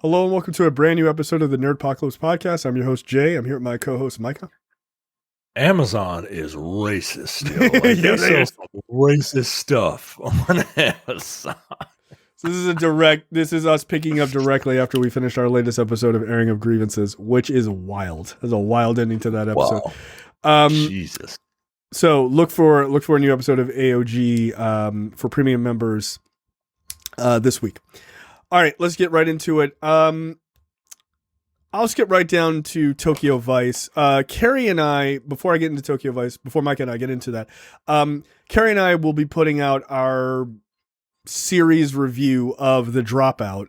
Hello and welcome to a brand new episode of the Nerdpocalypse Podcast. I'm your host, Jay. I'm here with my co-host, Micah. Amazon is racist still. Like, they sell some racist stuff on Amazon. So this is us picking up directly after we finished our latest episode of Airing of Grievances, which is wild. There's a wild ending to that episode. Wow. Jesus. So look for a new episode of AOG for premium members this week. All right, let's get right into it. I'll skip right down to Tokyo Vice. Carrie and I, before I get into Tokyo Vice, before Mike and I get into that, Carrie and I will be putting out our series review of The Dropout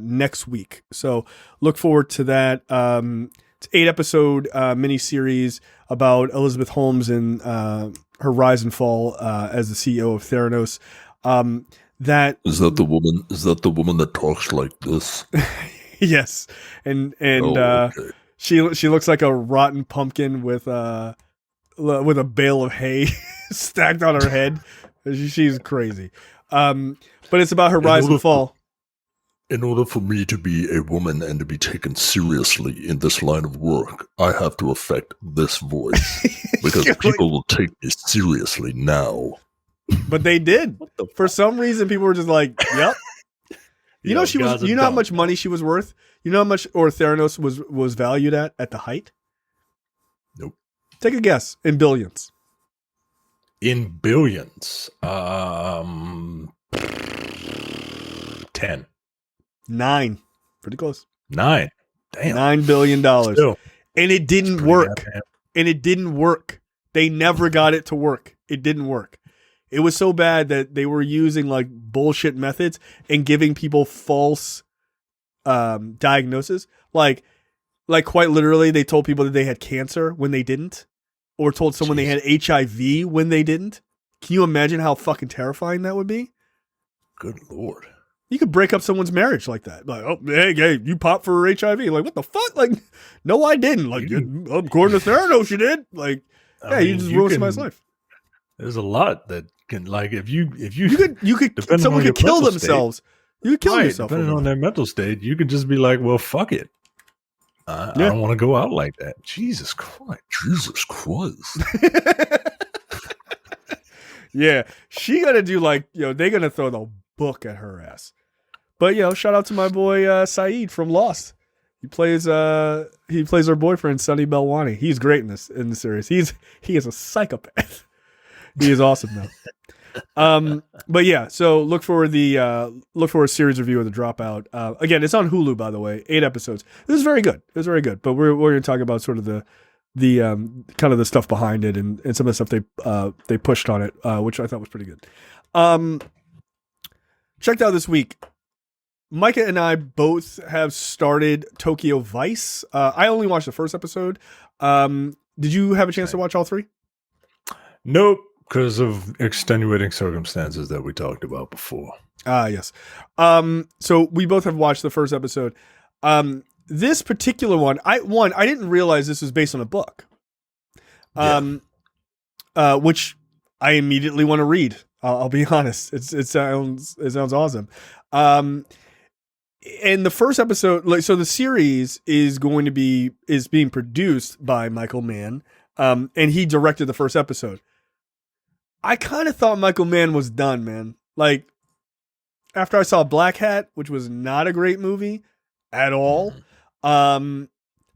next week. So look forward to that. It's 8-episode miniseries about Elizabeth Holmes and her rise and fall as the CEO of Theranos. Is that the woman that talks like this? Yes, and okay. She looks like a rotten pumpkin with a bale of hay stacked on her head. She's crazy. But it's about her rise and fall. In order for me to be a woman and to be taken seriously in this line of work, I have to affect this voice because people will take me seriously now. But they did. For some reason, people were just like, "Yep." You know how much money she was worth? You know how much or Theranos was valued at the height? Nope. Take a guess. In billions. In billions. 10. 9. Pretty close. 9. Damn. $9 billion. Still, and it didn't work. And it didn't work. They never got it to work. It didn't work. It was so bad that they were using like bullshit methods and giving people false diagnosis. Like quite literally, they told people that they had cancer when they didn't, or told someone they had HIV when they didn't. Can you imagine how fucking terrifying that would be? Good Lord. You could break up someone's marriage like that. Like, oh, hey, you popped for HIV. Like, what the fuck? Like, no, I didn't. Like, according to Theranos, you did. Like, you just ruined somebody's life. There's a lot that can, like, if you could someone could kill themselves. You could kill yourself. Depending on their mental state, you could just be like, well, fuck it. I don't want to go out like that. Jesus Christ. Yeah, she gonna do like, they're gonna throw the book at her ass. But shout out to my boy Saeed from Lost. He plays our boyfriend Sonny Belwani. He's great in the series. He is a psychopath. He is awesome though. But yeah, so look for a series review of The Dropout. Again, it's on Hulu, by the way. 8 episodes. It was very good. But we're going to talk about sort of the kind of the stuff behind it and some of the stuff they pushed on it, which I thought was pretty good. Checked out this week. Micah and I both have started Tokyo Vice. I only watched the first episode. Did you have a chance to watch all 3? Nope. Because of extenuating circumstances that we talked about before. Yes. So we both have watched the first episode. This particular one, I didn't realize this was based on a book. Which I immediately want to read. I'll be honest. It sounds awesome. And the first episode, so the series is being produced by Michael Mann. And he directed the first episode. I kind of thought Michael Mann was done, man. Like, after I saw Black Hat, which was not a great movie at all. But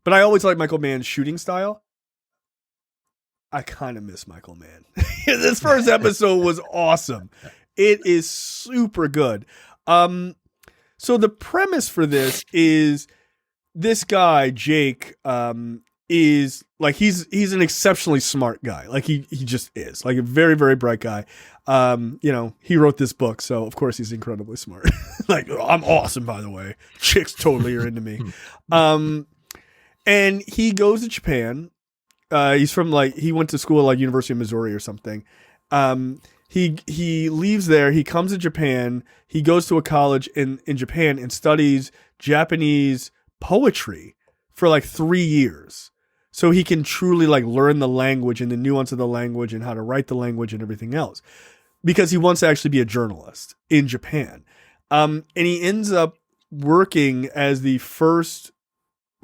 I always liked Michael Mann's shooting style. I kind of miss Michael Mann. This first episode was awesome. It is super good. So the premise for this is this guy, Jake, is like he's an exceptionally smart guy. Like he just is like a very, very bright guy. He wrote this book, so of course he's incredibly smart. Like, I'm awesome, by the way. Chicks totally are into me. And he goes to Japan. He's from he went to school at University of Missouri or something. He leaves there. He comes to Japan. He goes to a college in Japan and studies Japanese poetry for 3 years. So he can truly learn the language and the nuance of the language and how to write the language and everything else, because he wants to actually be a journalist in Japan. And he ends up working as the first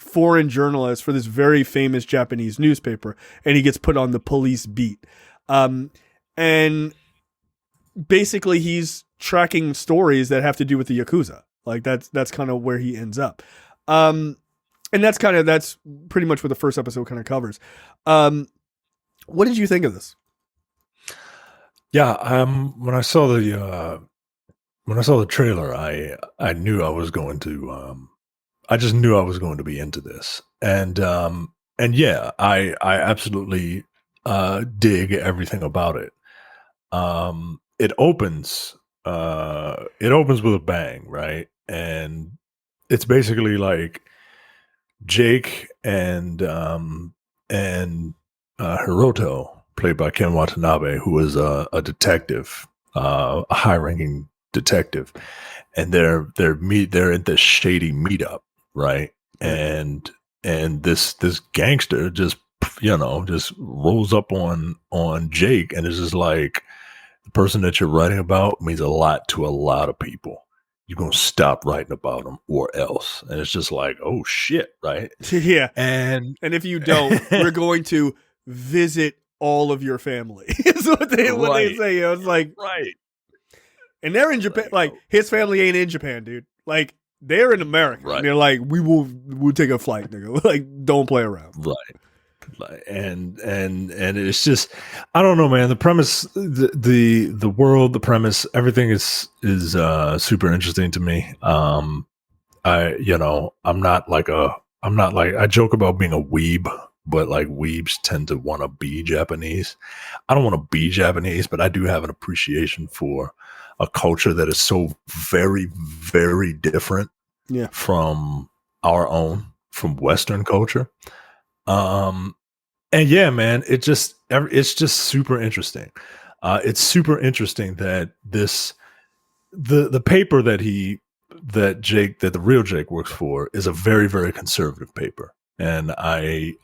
foreign journalist for this very famous Japanese newspaper, and he gets put on the police beat. And basically he's tracking stories that have to do with the Yakuza. Like that's kind of where he ends up. And that's pretty much what the first episode kind of covers. What did you think of this? Yeah, when I saw the trailer, I knew I was going to I just knew I was going to be into this. And yeah, I absolutely dig everything about it. It opens with a bang, right? And it's basically like Jake and Hiroto, played by Ken Watanabe, who is a detective, a high-ranking detective, and they're at this shady meetup, right? And this gangster just rolls up on Jake, and it's just like, the person that you're writing about means a lot to a lot of people. You're going to stop writing about them or else. And it's just like, oh shit, right? Yeah. And if you don't, we're going to visit all of your family. Is what they say. It's like, right. And they're in Japan. Like, his family ain't in Japan, dude. Like, they're in America. Right. And they're like, we'll take a flight, nigga. Like, don't play around. Right. And it's just, I don't know, man. The premise, the world, the premise, everything is super interesting to me. I joke about being a weeb, but like weebs tend to want to be Japanese. I don't want to be Japanese, but I do have an appreciation for a culture that is so very, very different from our own, from Western culture. And yeah, man, it's just super interesting. It's super interesting that the paper that the real Jake works for is a very, very conservative paper. And I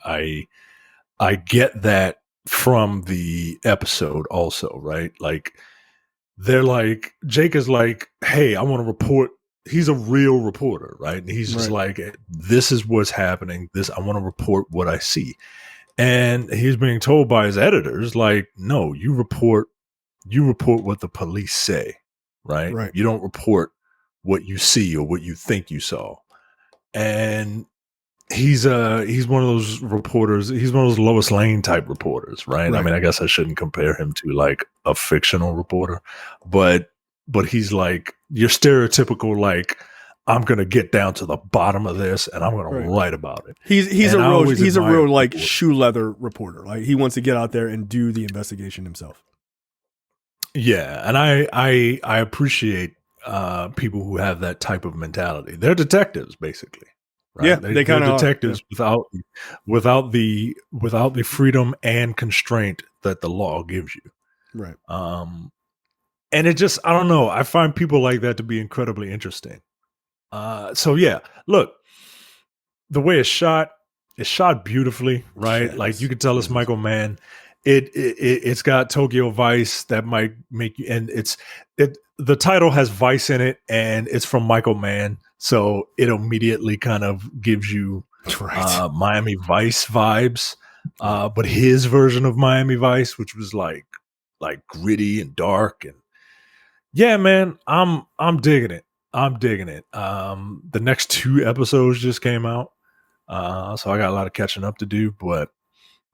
get that from the episode also, right? Like, they're like, Jake is like, hey, I want to report. He's a real reporter, right? And he's just like, this is what's happening. I want to report what I see. And he's being told by his editors, like, no, you report what the police say, right? Right. You don't report what you see or what you think you saw. And he's one of those reporters. He's one of those Lois Lane type reporters, right? I mean, I guess I shouldn't compare him to like a fictional reporter, but he's like your stereotypical, like, I'm going to get down to the bottom of this and I'm going to write about it. He's a real like shoe leather reporter. Like, he wants to get out there and do the investigation himself. Yeah. And I appreciate people who have that type of mentality. They're detectives, basically. Right? Yeah, they kind of detectives without the freedom and constraint that the law gives you. Right. And it just, I don't know. I find people like that to be incredibly interesting. So yeah, look, the way it's shot beautifully, right? Like, you could tell it's Michael Mann. It's got Tokyo Vice that might make you, and the title has Vice in it, and it's from Michael Mann, so it immediately kind of gives you Miami Vice vibes. But his version of Miami Vice, which was like gritty and dark, and yeah, man, I'm digging it. The next 2 episodes just came out, so I got a lot of catching up to do. But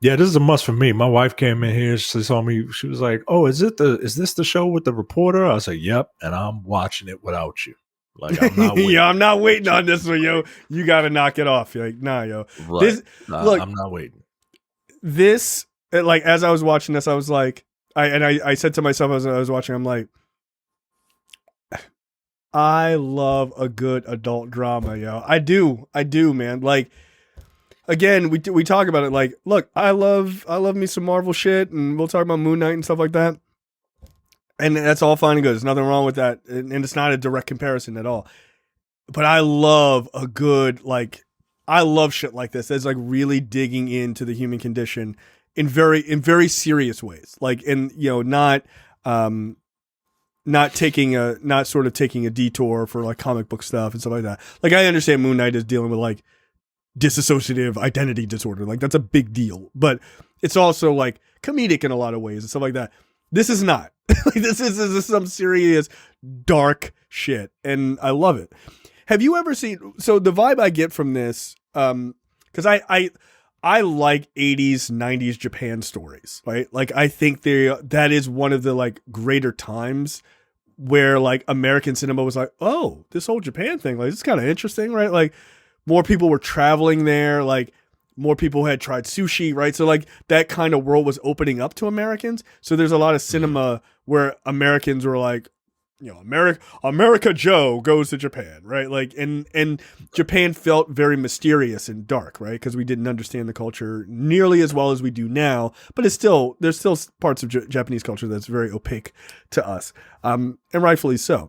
yeah, this is a must for me. My wife came in here, she saw me, she was like, "Oh, is this the show with the reporter?" I was like, "Yep," and I'm watching it without you. Like, I'm not waiting. I'm not waiting on this one, yo. You got to knock it off. You're like, nah, yo. Right. Look, I'm not waiting. This, like, as I was watching this, I was like, I said to myself as I was watching, I'm like, I love a good adult drama, yo. I do, man. Like, again, we talk about it. Like, look, I love me some Marvel shit, and we'll talk about Moon Knight and stuff like that. And that's all fine and good. There's nothing wrong with that, and it's not a direct comparison at all. But I love a good, like, I love shit like this. That's like really digging into the human condition in very serious ways. Like, in, not not sort of taking a detour for like comic book stuff and stuff like that. Like I understand Moon Knight is dealing with like dissociative identity disorder. Like that's a big deal, but it's also like comedic in a lot of ways and stuff like that. This is not. Like this is some serious dark shit, and I love it. Have you ever seen? So the vibe I get from this, because I like 80s, 90s Japan stories, right? Like I think that is one of the like greater times where like American cinema was like, oh, this whole Japan thing, like it's kind of interesting, right? Like more people were traveling there, like more people had tried sushi, right? So like that kind of world was opening up to Americans. So there's a lot of cinema where Americans were like, you know, America Joe goes to Japan, right? Like, and Japan felt very mysterious and dark, right? Because we didn't understand the culture nearly as well as we do now. But there's still parts of Japanese culture that's very opaque to us, and rightfully so.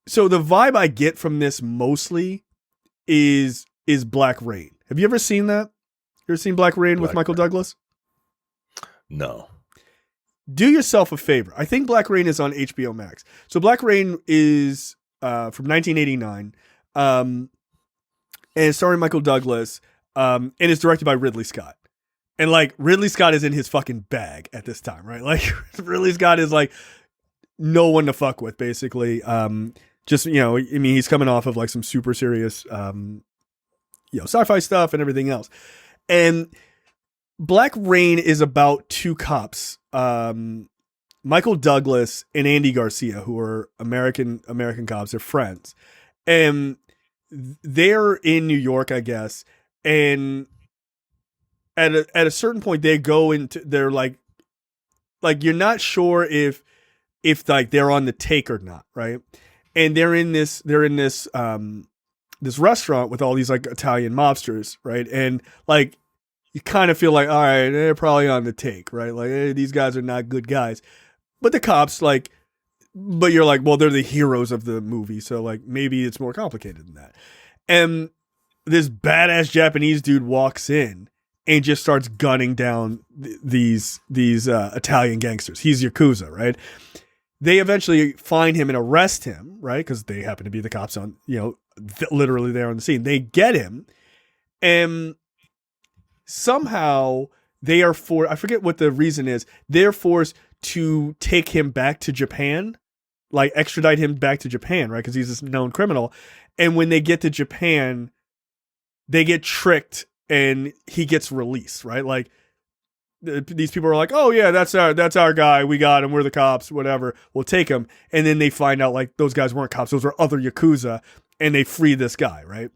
So the vibe I get from this mostly is Black Rain. Have you ever seen that? You ever seen Black Rain with Michael Douglas? No. Do yourself a favor. I think Black Rain is on HBO Max. So Black Rain is from 1989, and it's starring Michael Douglas, and it's directed by Ridley Scott. And like Ridley Scott is in his fucking bag at this time, right? Like Ridley Scott is like no one to fuck with, basically. Just, you know, I mean, he's coming off of like some super serious, sci-fi stuff and everything else. And Black Rain is about two cops, Michael Douglas and Andy Garcia, who are American cops. They're friends, and they're in New York, I guess. And at a certain point, they go into they're like you're not sure if like they're on the take or not, right? And they're in this this restaurant with all these like Italian mobsters, right? And like you kind of feel like, all right, they're probably on the take, right? Like, hey, these guys are not good guys. But the cops, like, but you're like, well, they're the heroes of the movie. So, like, maybe it's more complicated than that. And this badass Japanese dude walks in and just starts gunning down these Italian gangsters. He's Yakuza, right? They eventually find him and arrest him, right? Because they happen to be the cops on, literally there on the scene. They get him, and somehow they are I forget what the reason is. They're forced to take him back to Japan, like extradite him back to Japan, right? Because he's this known criminal. And when they get to Japan, they get tricked and he gets released, right? Like these people are like, oh yeah, that's our guy. We got him. We're the cops, whatever. We'll take him. And then they find out like those guys weren't cops. Those were other Yakuza, and they free this guy, right?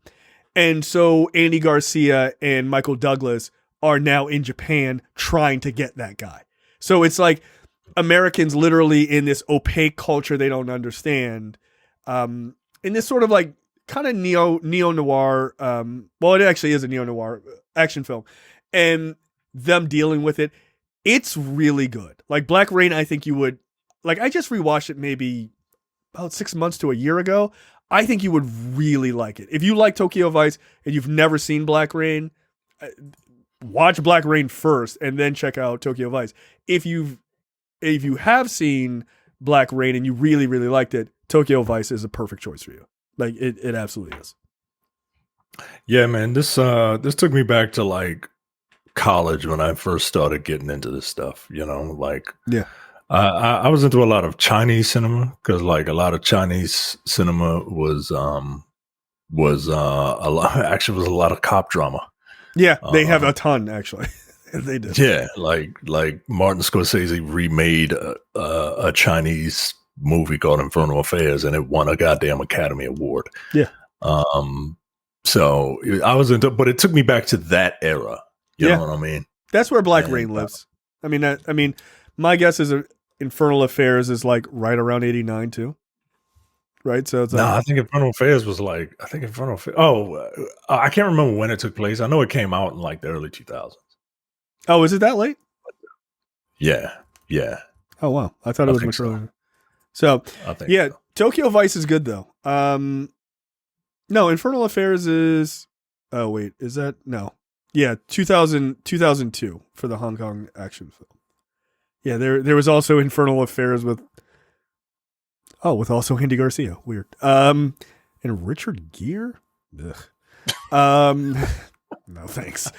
And so Andy Garcia and Michael Douglas are now in Japan trying to get that guy. So it's like Americans literally in this opaque culture they don't understand, in this sort of like kind of neo-noir, well, it actually is a neo-noir action film, and them dealing with it. It's really good. Like Black Rain, I think you would, like I just rewatched it maybe about 6 months to a year ago. I think you would really like it. If you like Tokyo Vice and you've never seen Black Rain, watch Black Rain first and then check out Tokyo Vice. If you have seen Black Rain and you really, really liked it, Tokyo Vice is a perfect choice for you. Like it absolutely is. Yeah, man. This took me back to like college when I first started getting into this stuff, like yeah. I was into a lot of Chinese cinema because like a lot of Chinese cinema was a lot of cop drama. Yeah, they have a ton actually. They do. Yeah, like Martin Scorsese remade a Chinese movie called Infernal Affairs, and it won a goddamn Academy Award. Yeah. So I was into, but it took me back to that era. You know what I mean? That's where Black Rain lives. I mean, my guess is Infernal Affairs is like right around 89 too. Right? So it's I think Infernal Affairs was like, I can't remember when it took place. I know it came out in like the early 2000s. Oh, is it that late? Yeah. Oh, wow. I thought it was much earlier. So, so. Tokyo Vice is good though. No, Infernal Affairs is, oh wait, is that, no. Yeah, 2002 for the Hong Kong action film. Yeah, there was also Infernal Affairs with Oh, with also Andy Garcia. Weird. And Richard Gere? Ugh. No, thanks.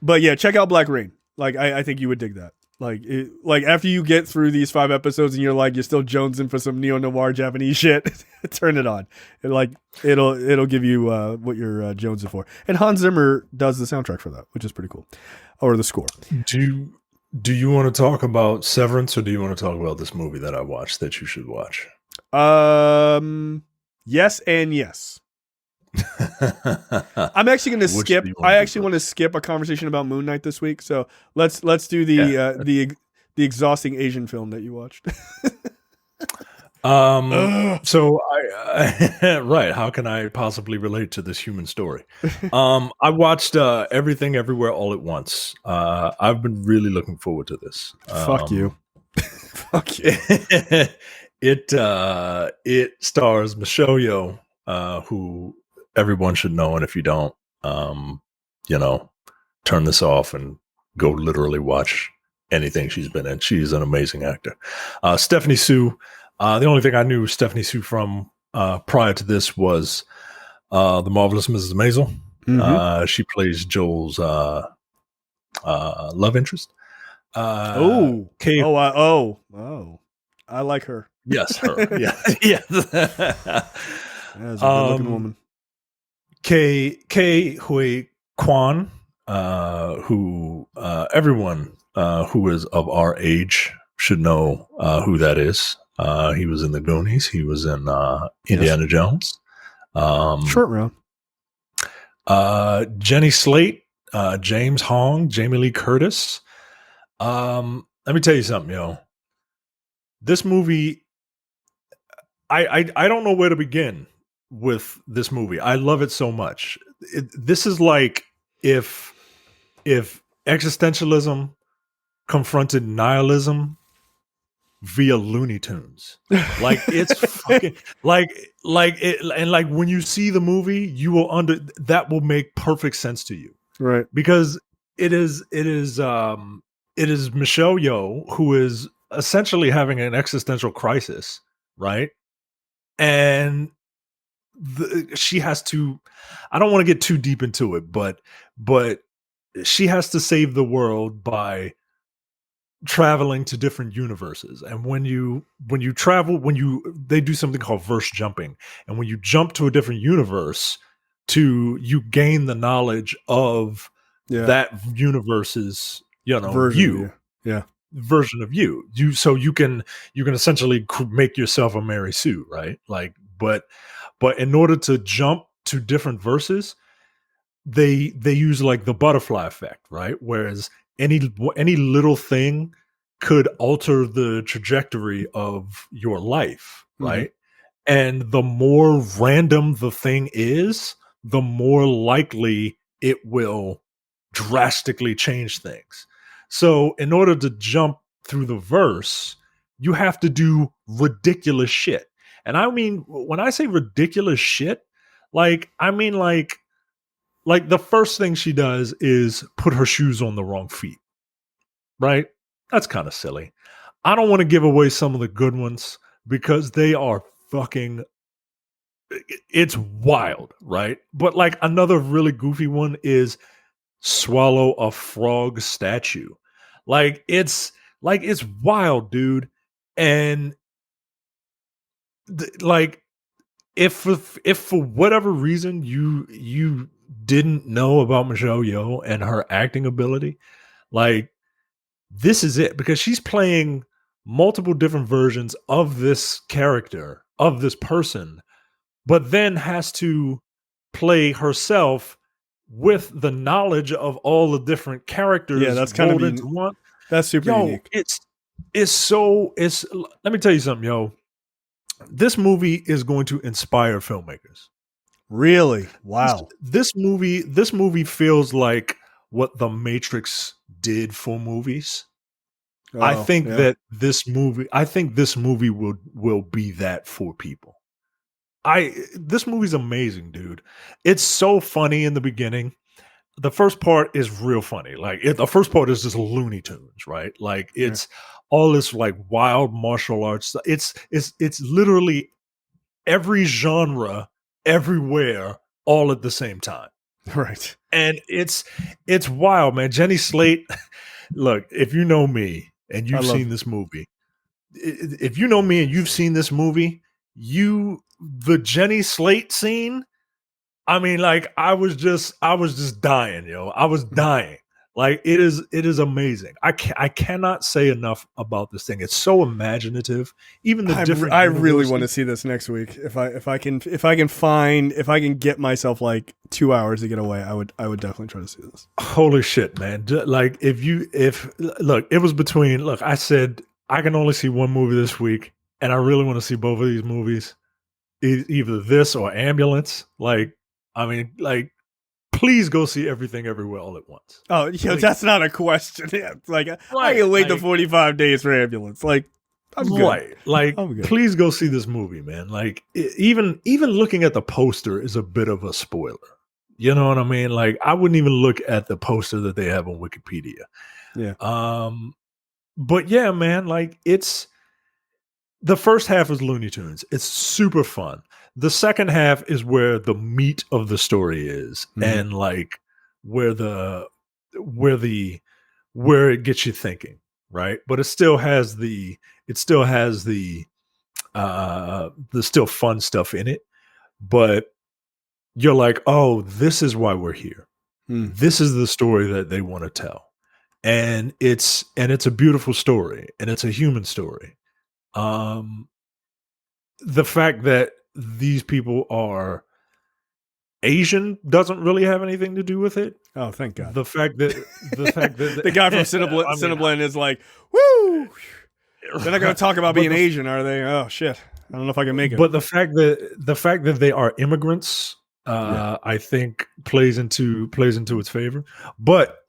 But yeah, check out Black Rain. Like, I think you would dig that. Like after you get through these 5 episodes and you're like, you're still jonesing for some neo-noir Japanese shit, turn it on. It'll give you what you're jonesing for. And Hans Zimmer does the soundtrack for that, which is pretty cool. Or the score. Do you want to talk about Severance, or do you want to talk about this movie that I watched that you should watch? Yes and yes. I'm actually going to skip. I actually want to skip a conversation about Moon Knight this week. So let's do the exhausting Asian film that you watched. So I right. How can I possibly relate to this human story? I watched Everything Everywhere All at Once. I've been really looking forward to this. Fuck you. Fuck you. It stars Michelle Yeoh, who everyone should know, and if you don't, turn this off and go literally watch anything she's been in. She's an amazing actor. Stephanie Sue. The only thing I knew Stephanie Sue from prior to this was The Marvelous Mrs. Maisel. Mm-hmm. She plays Joel's love interest. I like her. Yes, her. Yeah, yes. That's a good-looking woman. Ke Huy Quan, who everyone who is of our age should know who that is. He was in The Goonies. He was in Indiana Jones. Short Round. Jenny Slate, James Hong, Jamie Lee Curtis. Let me tell you something, This movie, I don't know where to begin with this movie. I love it so much. This is like if existentialism confronted nihilism via Looney Tunes. Like, it's fucking like when you see the movie, you will that will make perfect sense to you. Right. Because it is Michelle Yeoh, who is essentially having an existential crisis, right? And she has to, I don't want to get too deep into it, but she has to save the world by traveling to different universes. And when you travel, they do something called verse jumping. And when you jump to a different universe, you gain the knowledge of that universe's, version of you. So you can essentially make yourself a Mary Sue, right? Like, but in order to jump to different verses, they use like the butterfly effect, right? Whereas any little thing could alter the trajectory of your life, right? Mm-hmm. And the more random the thing is, the more likely it will drastically change things. So in order to jump through the verse, you have to do ridiculous shit. And I mean, when I say ridiculous shit, I mean the first thing she does is put her shoes on the wrong feet, right? That's kind of silly. I don't want to give away some of the good ones because they are fucking, it's wild, right? But like another really goofy one is swallow a frog statue. It's wild, dude. And if for whatever reason you didn't know about Michelle Yeoh and her acting ability, this is it, because she's playing multiple different versions of this character, of this person, but then has to play herself with the knowledge of all the different characters. Yeah, that's kind of one. That's super unique. Let me tell you something, this movie is going to inspire filmmakers. Really? Wow. This movie feels like what The Matrix did for movies. I think that this movie will be that for people. This movie's amazing, dude. It's so funny in the beginning. The first part is real funny. The first part is just Looney Tunes, right? It's all this like wild martial arts. It's literally every genre everywhere all at the same time. Right. And it's wild, man. Jenny Slate, look, if you know me and you've seen this movie, if you know me and you've seen this movie, the Jenny Slate scene, I mean, like I was just dying, yo. I was dying. Like it is amazing. I cannot say enough about this thing. It's so imaginative. Even the different. I really want to see this next week. If I can get myself like 2 hours to get away, I would definitely try to see this. Holy shit, man! Like look, it was between. Look, I said I can only see one movie this week, and I really want to see both of these movies, either this or Ambulance. Like, I mean, like. Please go see Everything Everywhere All at Once. Oh, yeah, that's not a question. Yeah, like I can wait the 45 days for Ambulance. Like, I'm good. Right. Like, please go see this movie, man. Like, even looking at the poster is a bit of a spoiler. You know what I mean? Like, I wouldn't even look at the poster that they have on Wikipedia. Yeah. But yeah, man. Like, the first half is Looney Tunes. It's super fun. The second half is where the meat of the story is, and like where it gets you thinking, right? But it still has the still fun stuff in it. But you're like, oh, this is why we're here. This is the story that they want to tell, and it's a beautiful story, and it's a human story. The fact that these people are Asian doesn't really have anything to do with it. Oh, thank God. The fact that the guy from Cineblend is like, woo! They're not going to talk about being Asian, are they? Oh shit! I don't know if I can make it. But the fact that they are immigrants, I think plays into its favor. But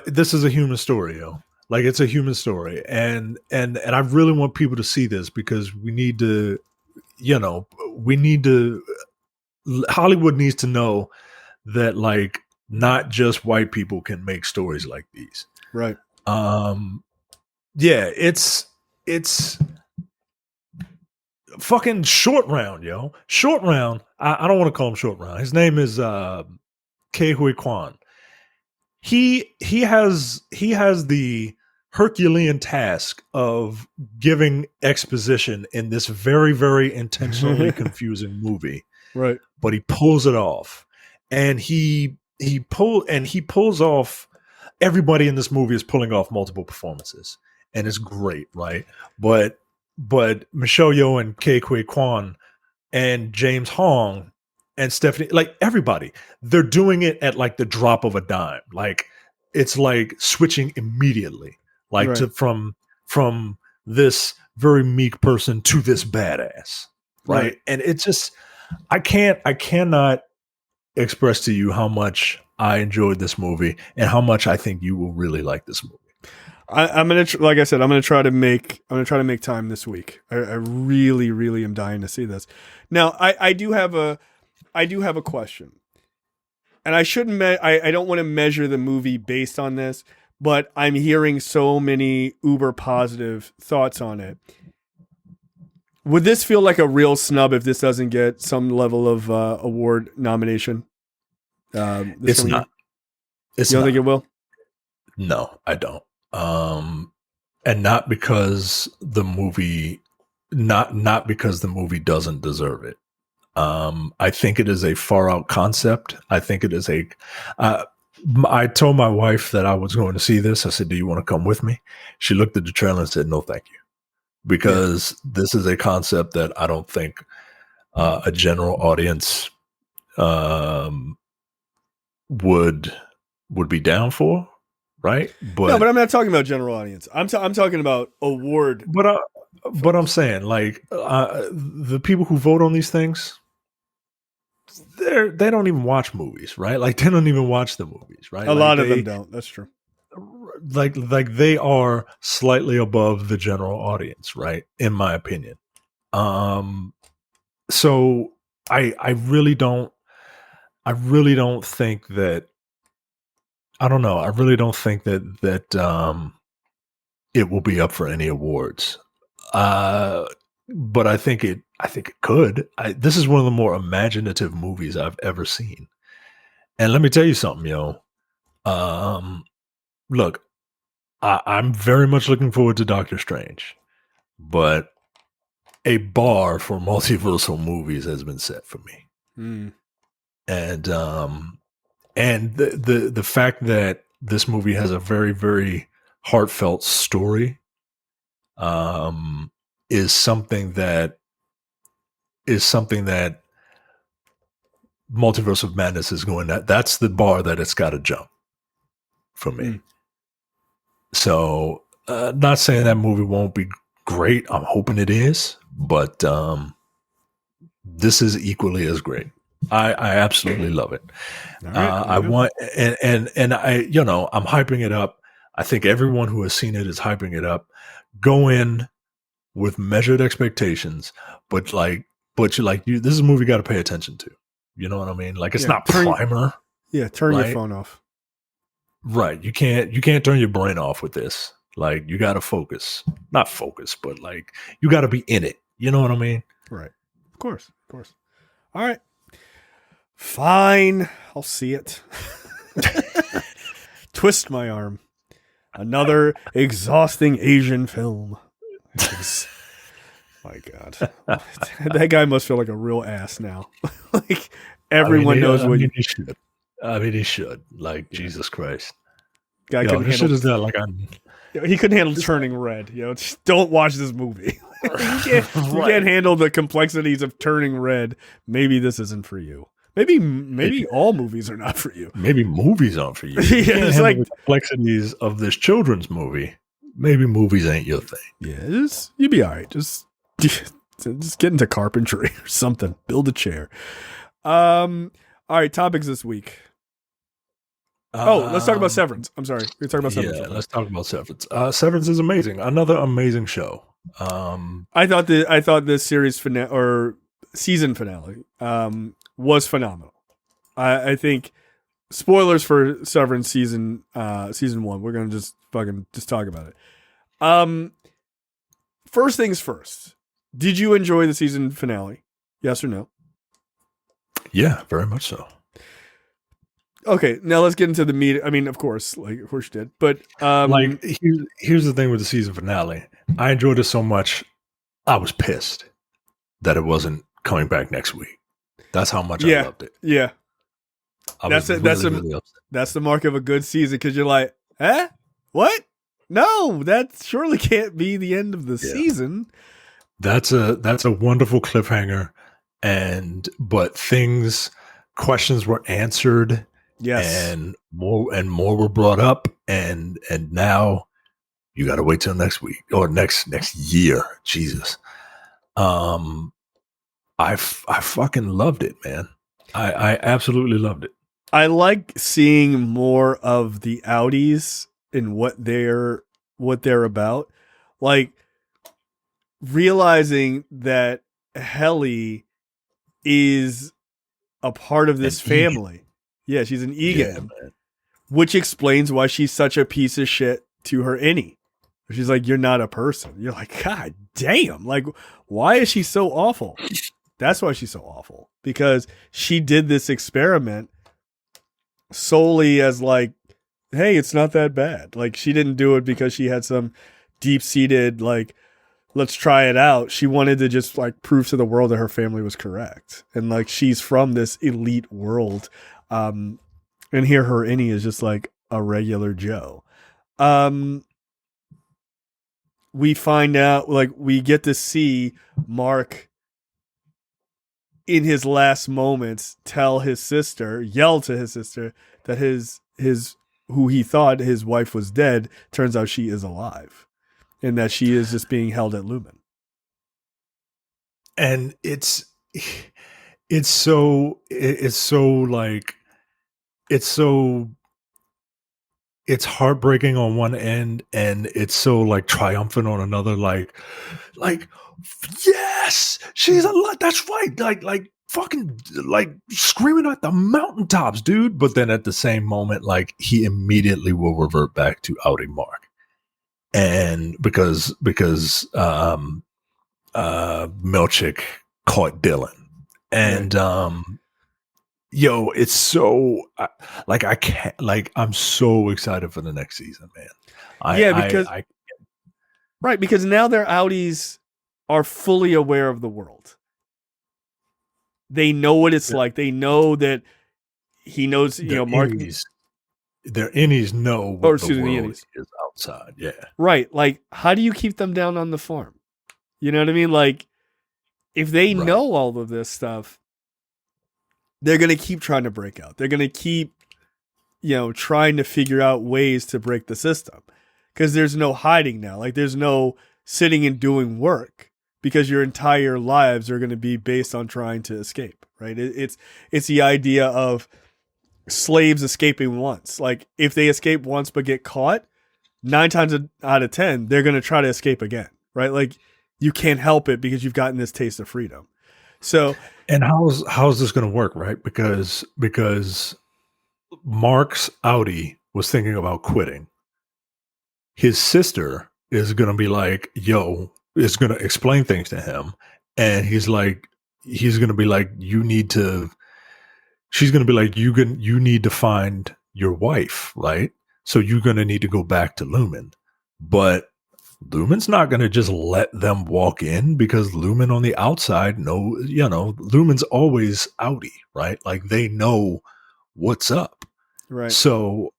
this is a human story, yo. Like it's a human story, and I really want people to see this because we need to. Hollywood needs to know that like not just white people can make stories like these. Right. Yeah, it's fucking Short Round, yo. Short Round. I don't want to call him Short Round. His name is Ke Huy Quan. He has the Herculean task of giving exposition in this very, very intentionally confusing movie. Right. But he pulls it off. And he pulls off. Everybody in this movie is pulling off multiple performances. And it's great, right? But Michelle Yeoh and Ke Huy Quan and James Hong and Stephanie, like everybody, they're doing it at like the drop of a dime. Like it's like switching immediately. Like right. from this very meek person to this badass, right? And it's just I cannot express to you how much I enjoyed this movie and how much I think you will really like this movie. I'm gonna like I said, I'm gonna try to make time this week. I really, really am dying to see this. Now, I do have a question, and I shouldn't. I don't want to measure the movie based on this. But I'm hearing so many uber positive thoughts on it. Would this feel like a real snub if this doesn't get some level of award nomination? It's not. You don't think it will? No, I don't. And not because the movie, not because the movie doesn't deserve it. I think it is a far out concept. I think it is I told my wife that I was going to see this. I said, do you want to come with me? She looked at the trailer and said, no, thank you. Because this is a concept that I don't think a general audience would be down for. Right. But I'm not talking about general audience. I'm talking about award. But I'm saying like the people who vote on these things, they don't even watch movies, right? Like they don't even watch the movies, right? A lot of them don't. That's true. Like they are slightly above the general audience, right? In my opinion. So I really don't think that. I don't know. I really don't think that it will be up for any awards. But I think it could. This is one of the more imaginative movies I've ever seen. And let me tell you something, yo. Look, I'm very much looking forward to Doctor Strange, but a bar for multiversal movies has been set for me. And the fact that this movie has a very, very heartfelt story is something that Multiverse of Madness is going at. That's the bar that it's got to jump for me. So, not saying that movie won't be great. I'm hoping it is, but this is equally as great. I absolutely love it. Right, I want, and I, I'm hyping it up. I think everyone who has seen it is hyping it up. Go in with measured expectations, but this is a movie you got to pay attention to. You know what I mean? Like, it's not Primer. Turn your phone off. Right. You can't turn your brain off with this. Like, you got to focus. Not focus, but like, you got to be in it. You know what I mean? Right. Of course. All right. Fine. I'll see it. Twist my arm. Another exhausting Asian film. My God. That guy must feel like a real ass now. Like, everyone knows what he should. He should. Like, Jesus Christ. Guy couldn't handle is that like he couldn't handle turning red. Just don't watch this movie. You can't handle the complexities of turning red. Maybe this isn't for you. Maybe all movies are not for you. Maybe movies aren't for you. It's like the complexities of this children's movie. Maybe movies ain't your thing. Yeah, you'd be all right. Just get into carpentry or something. Build a chair. All right, topics this week. Let's talk about Severance. I'm sorry. We're talking about Severance. Yeah, let's talk about Severance. Severance is amazing. Another amazing show. I thought this series finale or season finale was phenomenal. I think spoilers for Severance season 1. We're gonna just talk about it. First things first. Did you enjoy the season finale? Yes or no? Yeah, very much so. Okay, now let's get into the meat. I mean, of course you did. But here's the thing with the season finale. I enjoyed it so much, I was pissed that it wasn't coming back next week. That's how much I loved it. Yeah. That's really upset. That's the mark of a good season, because you're like, what? No, that surely can't be the end of the season. That's a wonderful cliffhanger, but questions were answered. Yes. And more were brought up, and now you got to wait till next week or next year. Jesus. I fucking loved it, man. I absolutely loved it. I like seeing more of the Audis and what they're about. Like, realizing that Helly is a part of this family. Yeah, she's an Egan, which explains why she's such a piece of shit to her innie. She's like, you're not a person. You're like, God damn. Like, why is she so awful? That's why she's so awful. Because she did this experiment solely as like, hey, it's not that bad. Like, she didn't do it because she had some deep-seated, like, let's try it out. She wanted to just like prove to the world that her family was correct. And like, she's from this elite world. And here her innie is just like a regular Joe. We find out, like, we get to see Mark in his last moments yell to his sister that his who he thought his wife was dead, turns out she is alive, and that she is just being held at Lumen. And it's so heartbreaking on one end, and it's so like triumphant on another. Like yes, she's alive. That's right. Like fucking like screaming at the mountaintops, dude. But then at the same moment, like, he immediately will revert back to outing Mark. and because Milchick caught Dylan, and yo, it's so I can't I'm so excited for the next season, man. Because now their outies are fully aware of the world. They know what it's like. They know that he knows, Mark. Their innies know what the world is outside. Yeah. Right. Like, how do you keep them down on the farm? You know what I mean? Like, if they know all of this stuff, they're going to keep trying to break out. They're going to keep, trying to figure out ways to break the system. Because there's no hiding now. Like, there's no sitting and doing work. Because your entire lives are going to be based on trying to escape. Right? It's the idea of slaves escaping once. Like, if they escape once but get caught, 9 times out of 10 they're going to try to escape again, right? Like, you can't help it because you've gotten this taste of freedom. So, and how's this going to work, right? Because Mark's outie was thinking about quitting. His sister is going to be like, yo, is going to explain things to him, and he's going to be like, she's going to be like, you need to find your wife, right? So you're going to need to go back to Lumen. But Lumen's not going to just let them walk in, because Lumen on the outside Lumen's always outie, right? Like, they know what's up. Right. So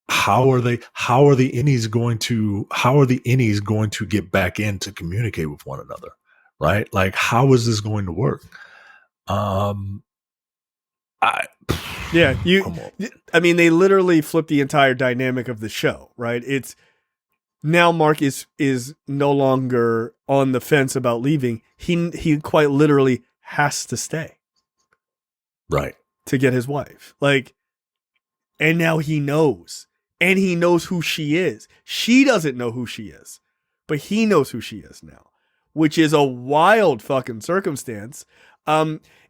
how are the innies going to get back in to communicate with one another, right? Like, how is this going to work? They literally flipped the entire dynamic of the show, right? It's now Mark is no longer on the fence about leaving. He quite literally has to stay, right, to get his wife. Like, and now he knows, and he knows who she is. She doesn't know who she is, but he knows who she is now, which is a wild fucking circumstance.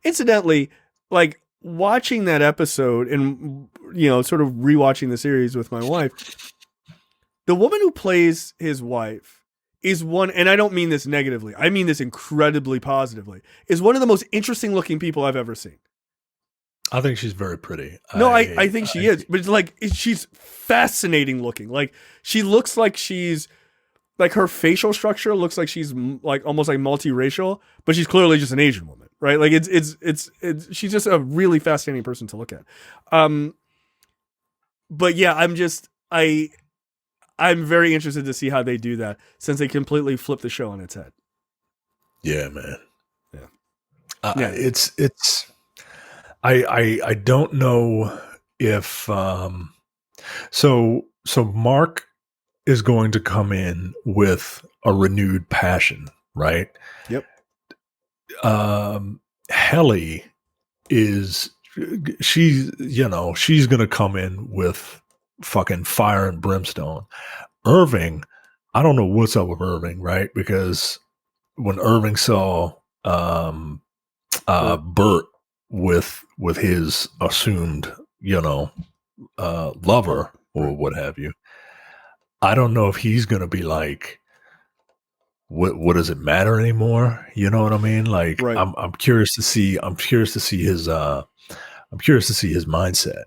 Incidentally, like, watching that episode and, sort of rewatching the series with my wife, the woman who plays his wife is one, and I don't mean this negatively, I mean this incredibly positively, is one of the most interesting looking people I've ever seen. I think she's very pretty. No, I think she is, but it's like, she's fascinating looking. Like, she looks like she's, like, her facial structure looks like she's like almost like multiracial, but she's clearly just an Asian woman, right? Like, it's she's just a really fascinating person to look at. But yeah, I'm very interested to see how they do that, since they completely flip the show on its head. Yeah, man. Yeah. I don't know if so Mark is going to come in with a renewed passion, right? Yep. Helly she's going to come in with fucking fire and brimstone. Irving, I don't know what's up with Irving, right? Because when Irving saw Bert with his assumed, lover or what have you, I don't know if he's going to be like, what does it matter anymore? You know what I mean? Like, right. I'm curious to see his mindset.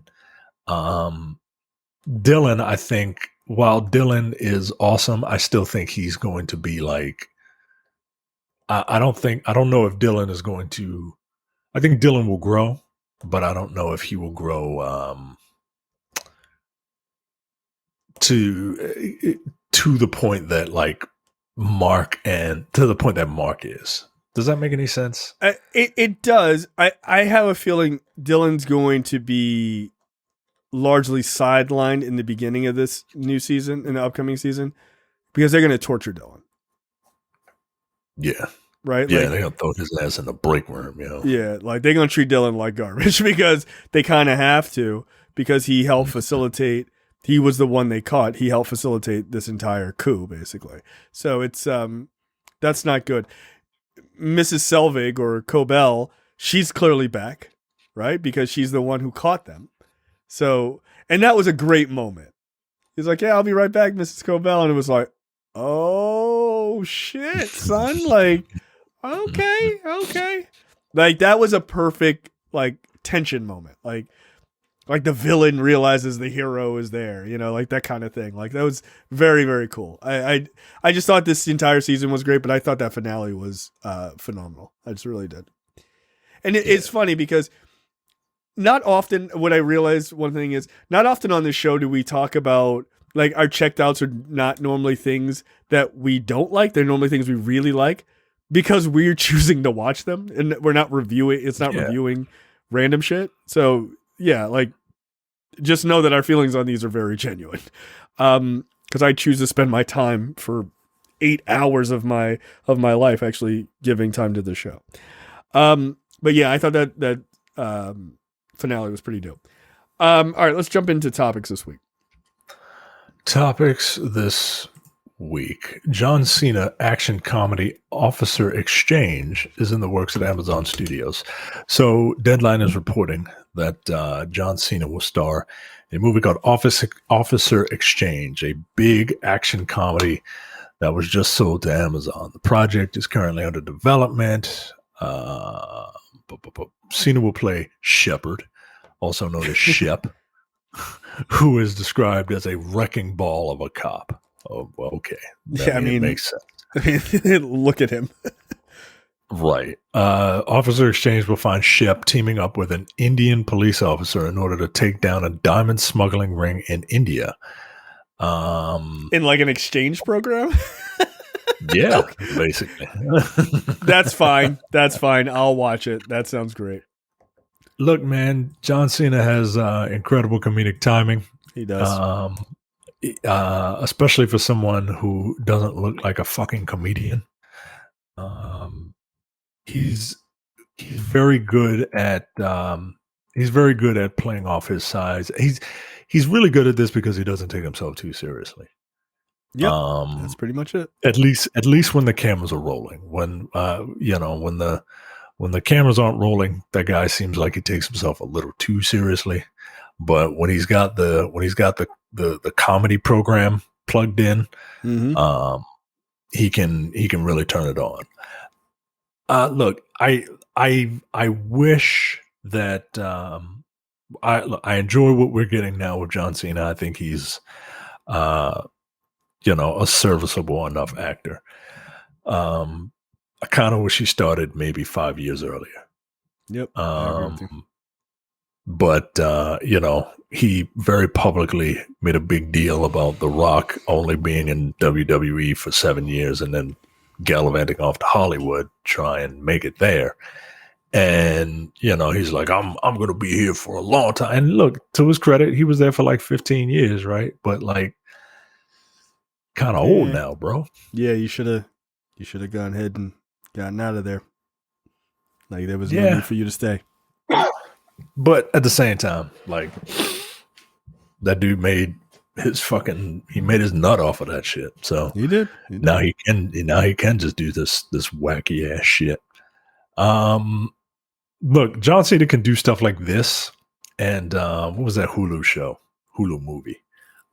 Dylan, I think, while Dylan is awesome, I still think he's going to be like, I don't know if Dylan is going to, I think Dylan will grow, but I don't know if he will grow to the point that Mark is. Does that make any sense? It does. I have a feeling Dylan's going to be largely sidelined in the beginning of this new season, in the upcoming season, because they're going to torture Dylan. Yeah. Right? Yeah, they're going to throw his ass in the break room, Yeah, like, they're going to treat Dylan like garbage because they kind of have to, because he helped facilitate, he was the one they caught. He helped facilitate this entire coup, basically. So it's, that's not good. Mrs. Selvig, or Cobell, she's clearly back, right? Because she's the one who caught them. So, and that was a great moment. He's like, yeah, I'll be right back, Mrs. Cobell. And it was like, oh shit, son. Like, okay. Like that was a perfect like tension moment. Like the villain realizes the hero is there, like that kind of thing. Like that was very, very cool. I just thought this entire season was great, but I thought that finale was phenomenal. I just really did. And it's funny because not often, what I realized one thing is, not often on this show do we talk about, like, our checked outs are not normally things that we don't like. They're normally things we really like because we're choosing to watch them and we're not reviewing. It's not reviewing random shit. So yeah, like, just know that our feelings on these are very genuine. Because I choose to spend my time for 8 hours of my life actually giving time to the show. But yeah, I thought that finale was pretty dope. All right, let's jump into topics this week. Topics this week. John Cena action comedy Officer Exchange is in the works at Amazon Studios. So Deadline is reporting that John Cena will star in a movie called Officer Exchange, a big action comedy that was just sold to Amazon. The project is currently under development. Cena will play Shepard, also known as Shep, who is described as a wrecking ball of a cop. Oh, well, okay. It makes sense. Look at him. Right. Officer Exchange will find Shep teaming up with an Indian police officer in order to take down a diamond smuggling ring in India. In like an exchange program? Yeah, basically. That's fine. I'll watch it. That sounds great. Look, man, John Cena has incredible comedic timing. He does. Especially for someone who doesn't look like a fucking comedian. He's very good at playing off his size. He's really good at this because he doesn't take himself too seriously. Yeah, that's pretty much it. At least when the cameras are rolling. When when the cameras aren't rolling, that guy seems like he takes himself a little too seriously. But when he's got the comedy program plugged in, he can really turn it on. Look, I wish that I enjoy what we're getting now with John Cena. I think he's a serviceable enough actor. I kind of wish he started maybe 5 years earlier. Yep. But he very publicly made a big deal about The Rock only being in WWE for 7 years and then gallivanting off to Hollywood, try and make it there. And he's like, I'm going to be here for a long time. And look, to his credit, he was there for like 15 years, right? But like, kind of old now, bro. Yeah, you should have gone ahead and gotten out of there. Like there was no need for you to stay. But at the same time, like that dude made he made his nut off of that shit. So he did. Now he can just do this wacky ass shit. Look, John Cena can do stuff like this. And what was that Hulu movie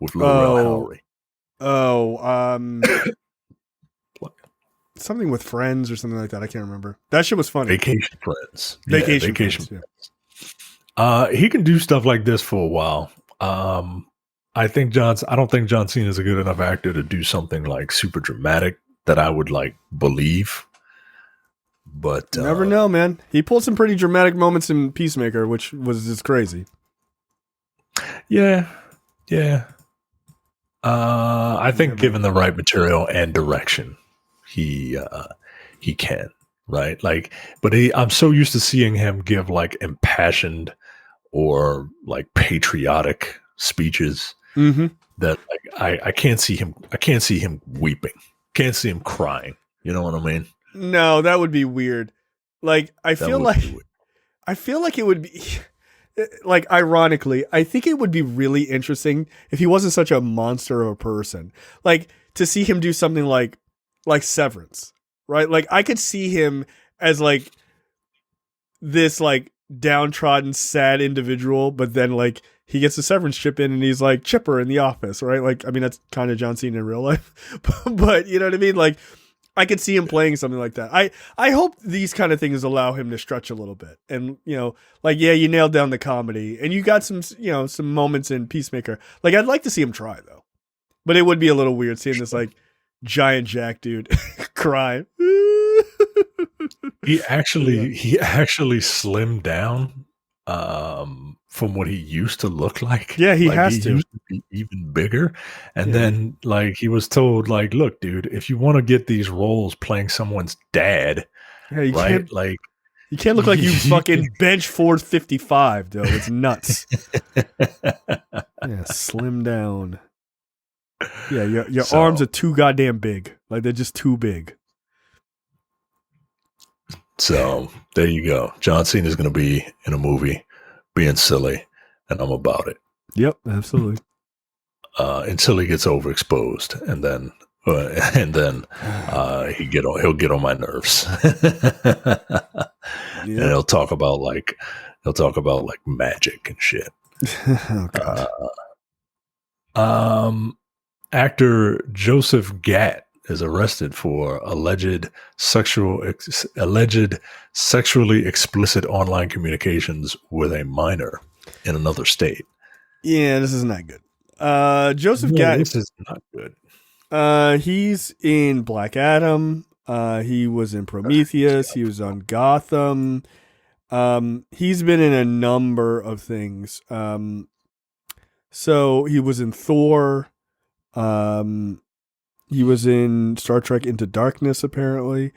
with Lil Rel Howery? Something with Friends or something like that. I can't remember. That shit was funny. Vacation Friends. Vacation Friends. Yeah. He can do stuff like this for a while. I don't think John Cena is a good enough actor to do something like super dramatic that I would like believe. But you never know, man. He pulled some pretty dramatic moments in Peacemaker, which was just crazy. Yeah. I think given the right material and direction, he can, right? Like, but I'm so used to seeing him give like impassioned or like patriotic speeches that like I can't see him. I can't see him weeping. Can't see him crying. You know what I mean? No, that would be weird. Like I feel like it would be. Like, ironically, I think it would be really interesting if he wasn't such a monster of a person. Like, to see him do something like Severance, right? Like, I could see him as, like, this, like, downtrodden, sad individual, but then like he gets a severance chip in and he's like Chipper in The Office, right? Like, I mean, that's kind of John Cena in real life, but you know what I mean? Like, I could see him playing something like that. I hope these kind of things allow him to stretch a little bit. And, you know, like, yeah, you nailed down the comedy and you got some, you know, some moments in Peacemaker. Like, I'd like to see him try though, but it would be a little weird seeing this like giant Jack dude crying. He actually slimmed down from what he used to look like. Yeah, he like, has he to. used to be even bigger. And then like he was told, like, look, dude, if you want to get these roles playing someone's dad, you right? Can't, like you can't look like you fucking bench 455, though. It's nuts. Yeah, slim down. Yeah, your arms are too goddamn big. Like they're just too big. So there you go. John Cena is going to be in a movie being silly, and I'm about it. Yep, absolutely. Until he gets overexposed, and then he'll get on my nerves. And he'll talk about like magic and shit. Oh, God. Actor Joseph Gatt is arrested for alleged sexually explicit online communications with a minor in another state. Yeah, this is not good. Joseph Gatt. This is not good. He's in Black Adam. He was in Prometheus. He was on Gotham. He's been in a number of things. So he was in Thor. He was in Star Trek Into Darkness, apparently.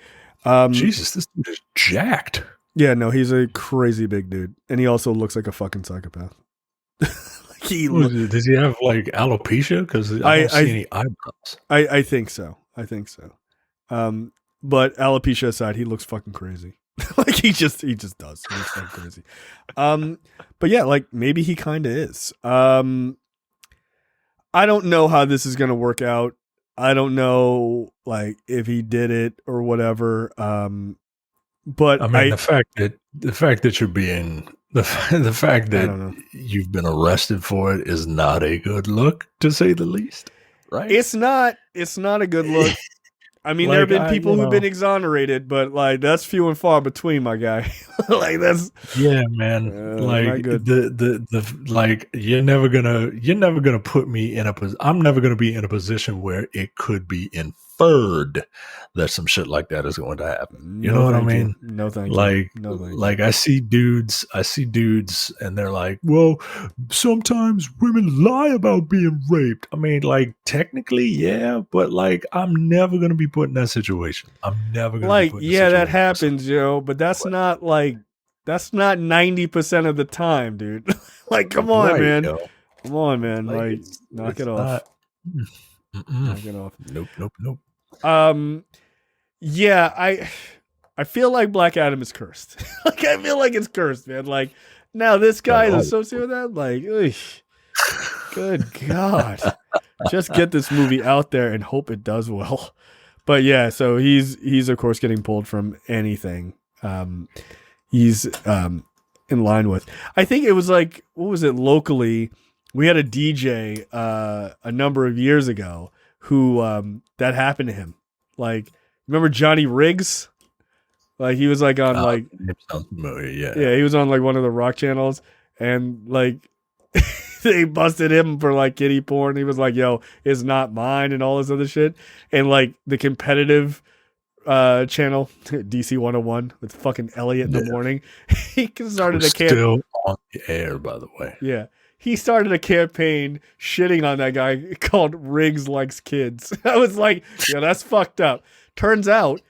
Jesus, this dude is jacked. Yeah, no, he's a crazy big dude. And he also looks like a fucking psychopath. Does he have like alopecia? Because I don't see any eyebrows. I think so. But alopecia aside, he looks fucking crazy. Like he just does. He looks fucking crazy. But yeah, like maybe he kind of is. I don't know how this is going to work out. I don't know, like, if he did it or whatever. But I mean, the fact that you're being the fact that you've been arrested for it is not a good look, to say the least. Right? It's not a good look. I mean, like, there have been people who've been exonerated, but like that's few and far between, my guy. Like that's man. Like like you're never gonna put me in I'm never gonna be in a position where it could be inferred that some shit like that is going to happen. You know what I mean? No, thank you. Like I see dudes, and they're like, well, sometimes women lie about being raped. I mean, like technically, yeah, but like I'm never gonna be put in that situation. I'm never gonna like, be put in yeah, that happens, yo, but that's not 90% of the time, dude. Like, come on, man. Yo. Come on, man. Like knock it off. Knock it off. Nope. Yeah, I feel like Black Adam is cursed. Like, I feel like it's cursed, man. Like, now this guy is associated with that. Like, good God. Just get this movie out there and hope it does well. But yeah, so he's of course getting pulled from anything. He's in line with. I think it was like, what was it locally? We had a DJ a number of years ago who that happened to him. Like, remember Johnny Riggs? Like he was like on like sounds familiar, yeah, he was on like one of the rock channels, and like they busted him for like kiddie porn. He was like, "Yo, it's not mine," and all this other shit. And like the competitive channel DC 101 with fucking Elliot in the morning, he started still on the air, by the way. Yeah. He started a campaign shitting on that guy called Riggs Likes Kids. I was like, yeah, that's fucked up. Turns out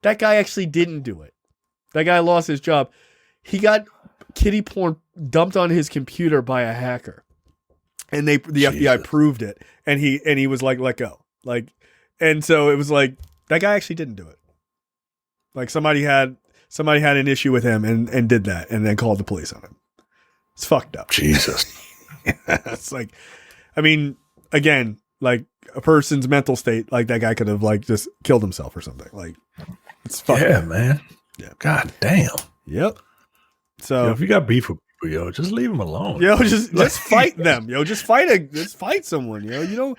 that guy actually didn't do it. That guy lost his job. He got kiddie porn dumped on his computer by a hacker. And the FBI proved it. And he was like, let go. Like, and so it was like, that guy actually didn't do it. Like somebody had an issue with him and did that and then called the police on him. It's fucked up. Jesus. It's like, I mean, again, like a person's mental state, like that guy could have like just killed himself or something. Like it's fucked up. Man. Yeah. God damn. Yep. So if you got beef with people, just leave them alone. Just fight them. Just fight someone. You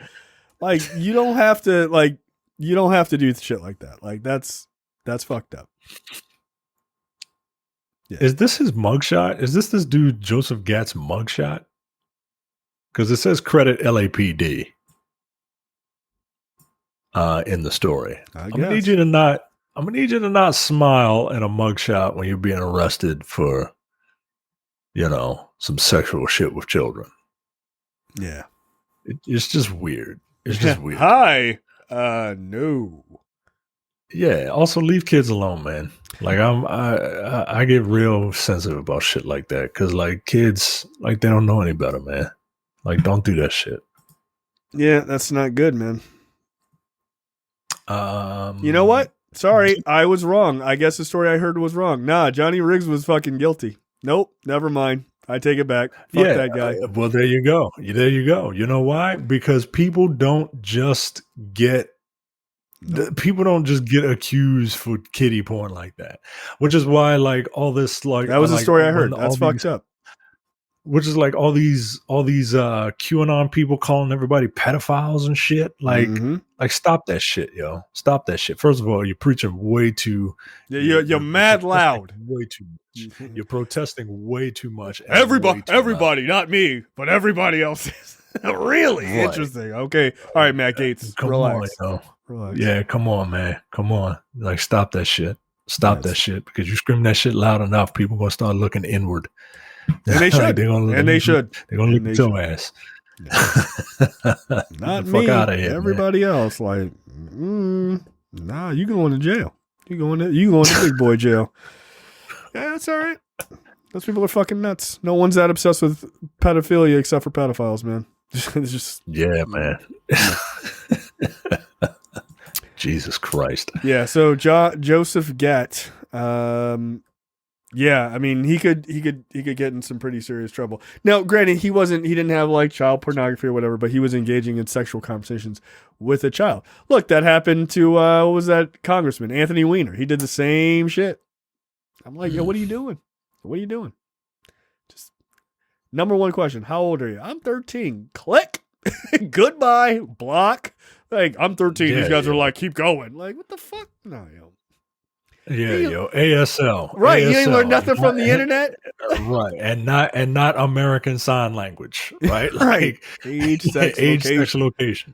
don't have to do shit like that. Like that's fucked up. Yeah. Is this his mugshot? Is this dude Joseph Gatt's mugshot? Because it says credit LAPD in the story. I'm gonna need you to not smile in a mugshot when you're being arrested for, some sexual shit with children. Yeah, it's just weird. It's just weird. Hi, no. Yeah. Also, leave kids alone, man. Like I get real sensitive about shit like that because like kids, like they don't know any better, man. Like don't do that shit. Yeah, that's not good, man. You know what? Sorry, I was wrong. I guess the story I heard was wrong. Nah, Johnny Riggs was fucking guilty. Nope, never mind. I take it back. Fuck that guy. Well, there you go. There you go. You know why? Because people don't just get accused for kiddie porn like that, which is why like all this like that was the story I heard. That's fucked up. Which is like all these QAnon people calling everybody pedophiles and shit. Like, like stop that shit, yo. Stop that shit. First of all, you're preaching way too. You're mad loud. Way too much. You're protesting way too much. Everybody, not me, but everybody else is. Really right. Interesting. Okay. All right, Matt Gaetz. Relax. Relax. Yeah, come on, man. Come on. Like, stop that shit. Stop that shit. Because you scream that shit loud enough, people going to start looking inward. And they should. They're gonna look at your ass. Not me. Out of here, everybody else. Like, nah, you going to jail. You going to big boy jail. Yeah, that's all right. Those people are fucking nuts. No one's that obsessed with pedophilia except for pedophiles, man. It's just man. Jesus Christ. Yeah. So Joseph Gatt. Yeah, I mean, he could get in some pretty serious trouble. Now, granted, he didn't have like child pornography or whatever, but he was engaging in sexual conversations with a child. Look, that happened to what was that congressman, Anthony Weiner? He did the same shit. I'm like, yo, what are you doing? What are you doing? Just number one question: how old are you? I'm 13. Click. Goodbye. Block. Like I'm 13. These guys are like, keep going. Like, what the fuck? No, yo. Yeah, yo, ASL. Right, ASL. You ain't learned nothing from the internet. Right, and not American Sign Language, right? Right. Age, sex, location.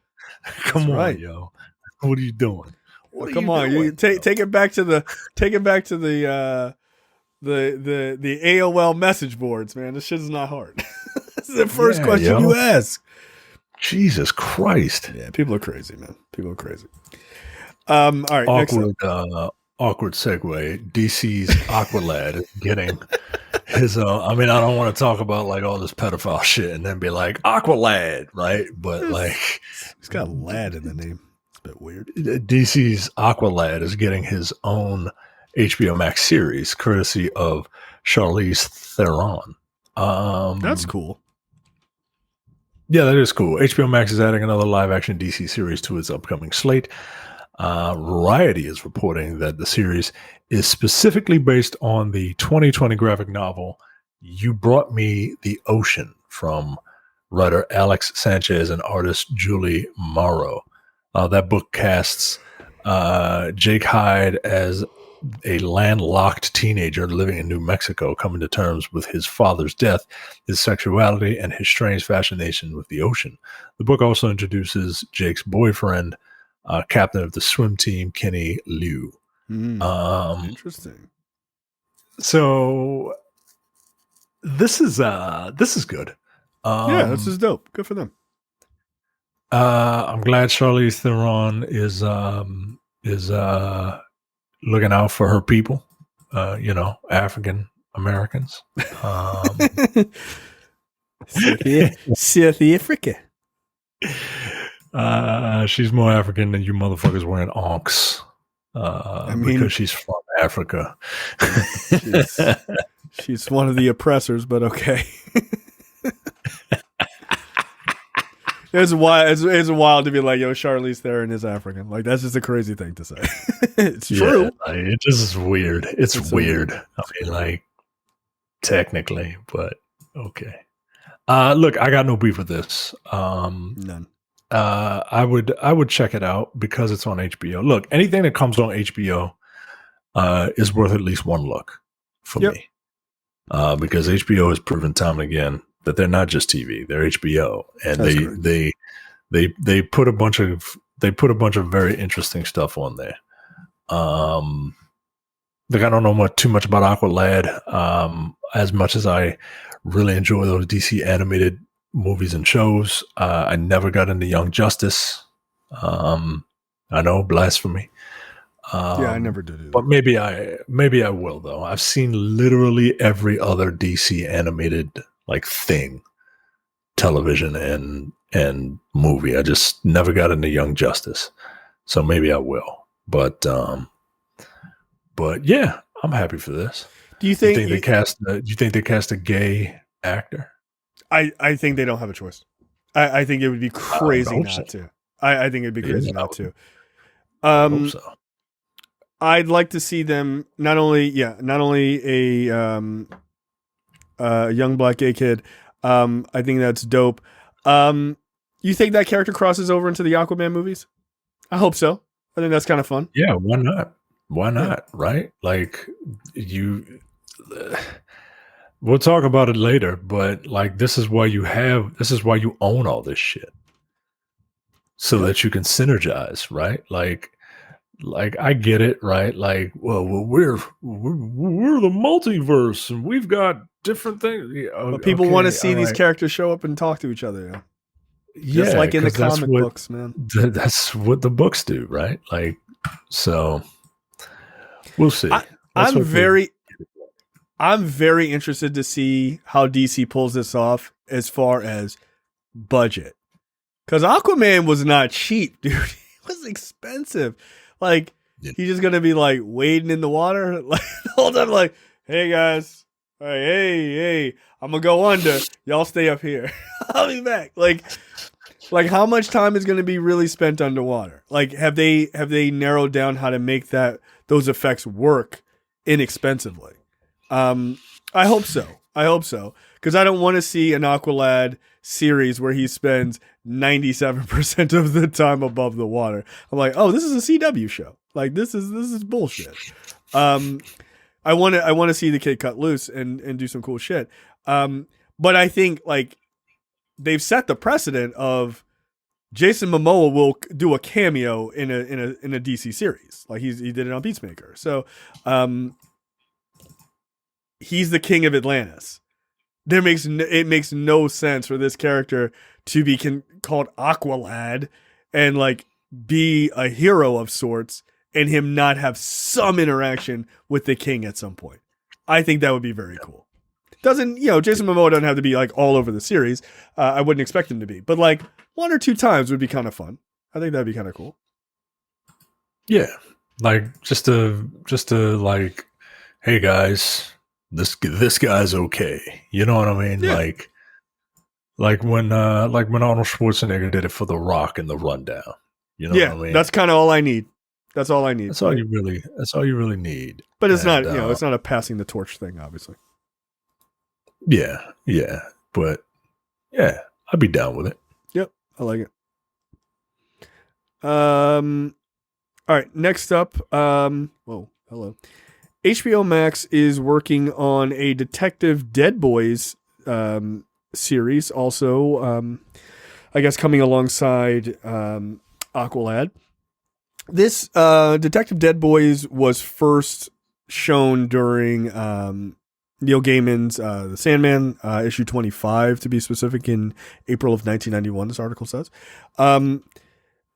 Come on, right. Yo. What are you doing? Come on, you take it back to the AOL message boards, man. This shit is not hard. This is the first question you ask. Jesus Christ. Yeah, people are crazy, man. People are crazy. All right, awkward segue. DC's Aqualad is getting his I mean, I don't want to talk about like all this pedophile shit and then be like Aqualad, right? But like he's got lad in the name. It's a bit weird. DC's Aqualad is getting his own HBO Max series courtesy of Charlize Theron. That's cool. Yeah, that is cool. HBO Max is adding another live action DC series to its upcoming slate. Variety is reporting that the series is specifically based on the 2020 graphic novel You Brought Me the Ocean from writer Alex Sanchez and artist Julie Morrow. That book casts Jake Hyde as a landlocked teenager living in New Mexico, coming to terms with his father's death, his sexuality, and his strange fascination with the ocean. The book also introduces Jake's boyfriend, captain of the swim team, Kenny Liu. Interesting. So this is good. Yeah, this is dope. Good for them. I'm glad Charlize Theron is looking out for her people. African Americans. South Africa. She's more African than you motherfuckers wearing onks. Because she's from Africa. she's one of the oppressors, but okay. It's wild to be like, yo, Charlize Theron is African. Like, that's just a crazy thing to say. It's true. It just is weird. It's weird. I mean, like, technically, but okay. Look, I got no beef with this. None. I would check it out because it's on HBO. Look, anything that comes on HBO is worth at least one look for me. Because HBO has proven time and again that they're not just TV; they're HBO, and they put a bunch of very interesting stuff on there. Like I don't know too much about Aqualad. As much as I really enjoy those DC animated movies and shows, I never got into Young Justice. I know, blasphemy. I never did either. But maybe I will though. I've seen literally every other DC animated like thing, television and movie. I just never got into Young Justice, so maybe I will. But yeah, I'm happy for this. Do you think they cast? Do you think they cast a gay actor? I think they don't have a choice. I think it would be crazy not to. I think it'd be crazy not to. I hope so. I'd like to see them not only a young black gay kid. I think that's dope. You think that character crosses over into the Aquaman movies? I hope so. I think that's kind of fun. Yeah, why not? Why not? Yeah. Right? Like we'll talk about it later, but like this is why you own all this shit. So that you can synergize, right? Like I get it, right? Like, well we're the multiverse and we've got different things. But people want to see these characters show up and talk to each other. Yeah. Just like in the comic books, man. That's what the books do, right? Like, so we'll see. I'm very interested to see how DC pulls this off as far as budget. Because Aquaman was not cheap, dude. It was expensive. Like, he's just going to be like wading in the water. Like, the whole time, like, hey guys, hey, I'm going to go under. Y'all stay up here. I'll be back. Like how much time is going to be really spent underwater? Like, have they narrowed down how to make those effects work inexpensively? I hope so. Because I don't want to see an Aqualad series where he spends 97% of the time above the water. I'm like, oh, this is a CW show. Like, this is bullshit. I want to see the kid cut loose and do some cool shit. But I think like they've set the precedent of Jason Momoa will do a cameo in a DC series. Like he did it on Peacemaker. So he's the king of Atlantis. It makes no sense for this character to be called Aqualad and like be a hero of sorts and him not have some interaction with the king at some point. I think that would be very cool. Jason Momoa doesn't have to be like all over the series. I wouldn't expect him to be, but like one or two times would be kind of fun. I think that'd be kind of cool. Yeah. Like just to like, hey guys, this guy's okay. You know what I mean? Yeah. Like when Arnold Schwarzenegger did it for The Rock in The Rundown. You know what I mean? That's kind of all I need. That's all I need. That's all you really need. But it's not, it's not a passing the torch thing, obviously. Yeah. But yeah, I'd be down with it. Yep, I like it. All right, next up, hello. HBO Max is working on a Detective Dead Boys series, also, I guess coming alongside Aqualad. This Detective Dead Boys was first shown during Neil Gaiman's The Sandman, issue 25, to be specific, in April of 1991, this article says.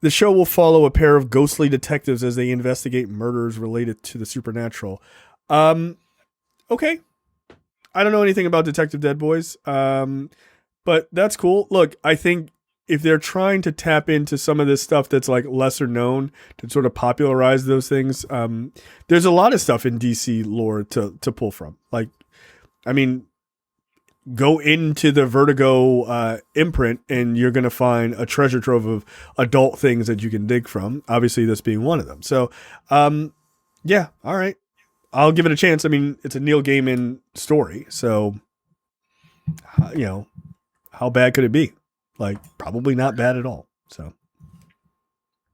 The show will follow a pair of ghostly detectives as they investigate murders related to the supernatural. Okay. I don't know anything about Detective Dead Boys, but that's cool. Look, I think if they're trying to tap into some of this stuff that's like lesser known to sort of popularize those things, there's a lot of stuff in DC lore to pull from. Like, I mean, go into the Vertigo imprint and you're going to find a treasure trove of adult things that you can dig from. Obviously, this being one of them. So, yeah, all right. I'll give it a chance. I mean, it's a Neil Gaiman story, so how bad could it be? Like, probably not bad at all. So,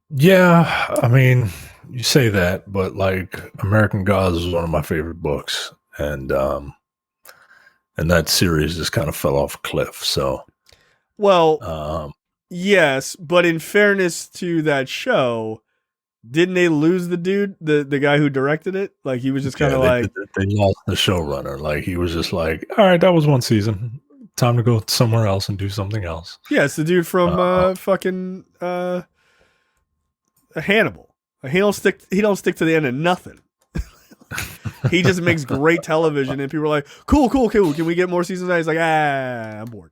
yeah, I mean, you say that, but like American Gods is one of my favorite books, and that series just kind of fell off a cliff. So, well, yes, but in fairness to that show, didn't they lose the dude, the guy who directed it? Like, he was just kind of like they lost the showrunner. Like, he was just like, all right, that was one season. Time to go somewhere else and do something else. Yeah, it's the dude from fucking Hannibal. He don't stick to the end of nothing. He just makes great television, and people are like, cool. Can we get more seasons? He's like, I'm bored.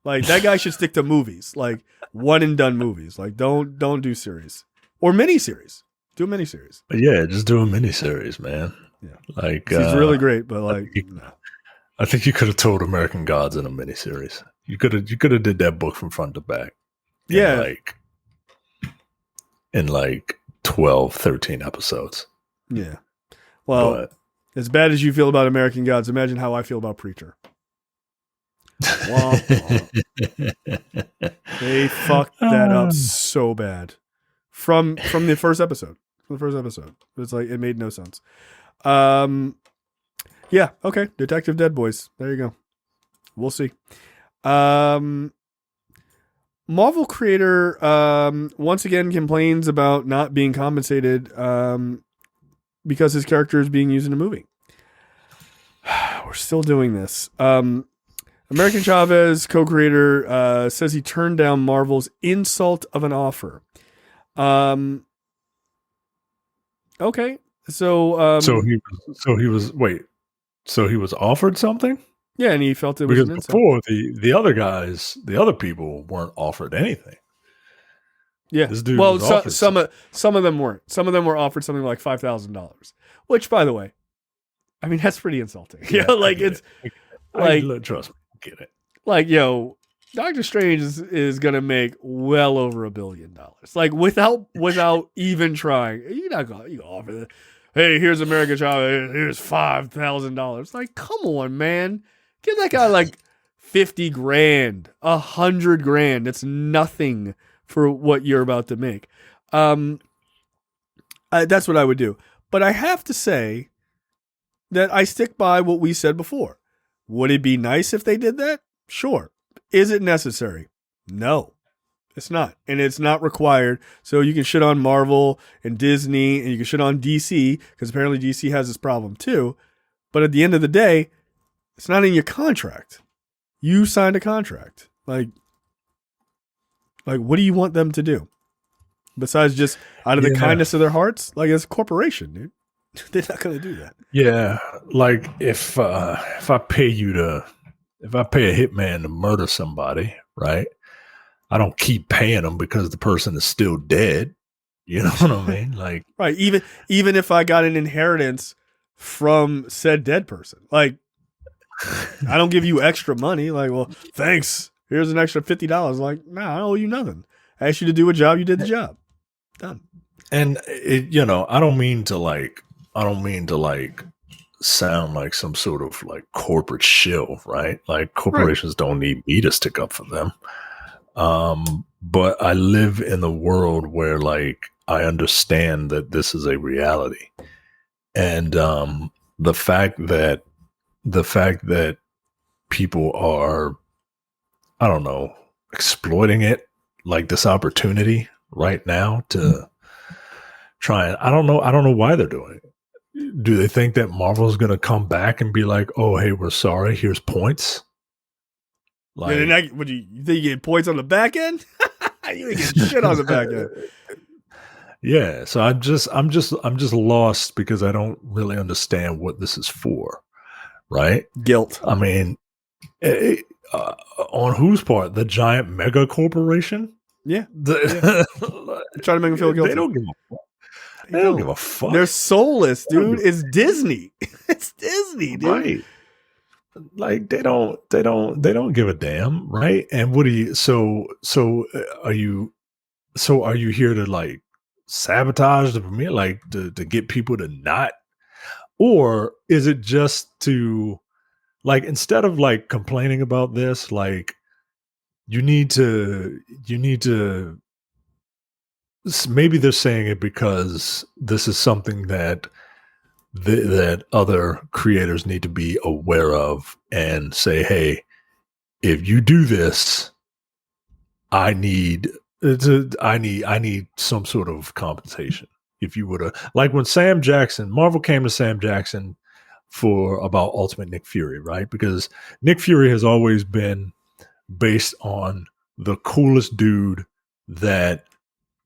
Like, that guy should stick to movies, like one and done movies. Like, don't do series or miniseries. Do a miniseries. But yeah, just do a miniseries, man. Yeah, like he's really great, but like, I think you could have told American Gods in a miniseries. You could have did that book from front to back. In like 12, 13 episodes. Yeah. Well, as bad as you feel about American Gods, imagine how I feel about Preacher. They fucked that up so bad. From the first episode. It's like, it made no sense. Yeah, okay. Detective Dead Boys. There you go. We'll see. Marvel creator once again complains about not being compensated because his character is being used in a movie. We're still doing this. American Chavez, co-creator, says he turned down Marvel's insult of an offer. Okay. So he was offered something? Yeah, and he felt it was an insult. Before the other guys, the other people weren't offered anything. Yeah. This dude some of them weren't. Some of them were offered something like $5,000, which, by the way, I mean, that's pretty insulting. Yeah, like it's like, trust me, I get it. Like, Doctor Strange is gonna make well over $1 billion. Like, without even trying. You're not gonna offer that. Hey, here's American Chavez. Here's $5,000. Like, come on, man. Give that guy like $50,000, $100,000. It's nothing for what you're about to make. That's what I would do. But I have to say that I stick by what we said before. Would it be nice if they did that? Sure. Is it necessary? No, it's not. And it's not required. So you can shit on Marvel and Disney, and you can shit on DC, because apparently DC has this problem too. But at the end of the day, it's not in your contract. You signed a contract. Like what do you want them to do? Besides just out of the kindness of their hearts? Like, it's a corporation, dude. They're not going to do that. Yeah. Like, if I pay a hitman to murder somebody, right? I don't keep paying them because the person is still dead. You know what I mean? Like, right. Even if I got an inheritance from said dead person, like, I don't give you extra money. Like, well, thanks. Here's an extra $50. Like, nah, I don't owe you nothing. I asked you to do a job. You did the job. Done. And I don't mean to sound like some sort of like corporate shill, right? Like, corporations don't need me to stick up for them. But I live in a world where, like, I understand that this is a reality. And the fact that people are, I don't know, exploiting it, like this opportunity right now to try and I don't know why they're doing it. Do they think that Marvel's going to come back and be like, "Oh, hey, we're sorry. Here's points." Like, you think you get points on the back end? You ain't getting shit on the back end. Yeah, so I'm just lost because I don't really understand what this is for, right? Guilt. I mean, on whose part? The giant mega corporation? Yeah. Trying to make them feel guilty. They don't give a fuck. They don't give a fuck. They're soulless, dude. It's Disney. It's Disney, dude. Right. Like, they don't give a damn, right? And what are you? So are you here to like sabotage the premiere, like to get people to not Or is it just to, like, instead of like complaining about this, like, you need to maybe they're saying it because this is something that that other creators need to be aware of and say, hey, if you do this, I need some sort of compensation. If you would have, like when Marvel came to Sam Jackson for about Ultimate Nick Fury, right? Because Nick Fury has always been based on the coolest dude that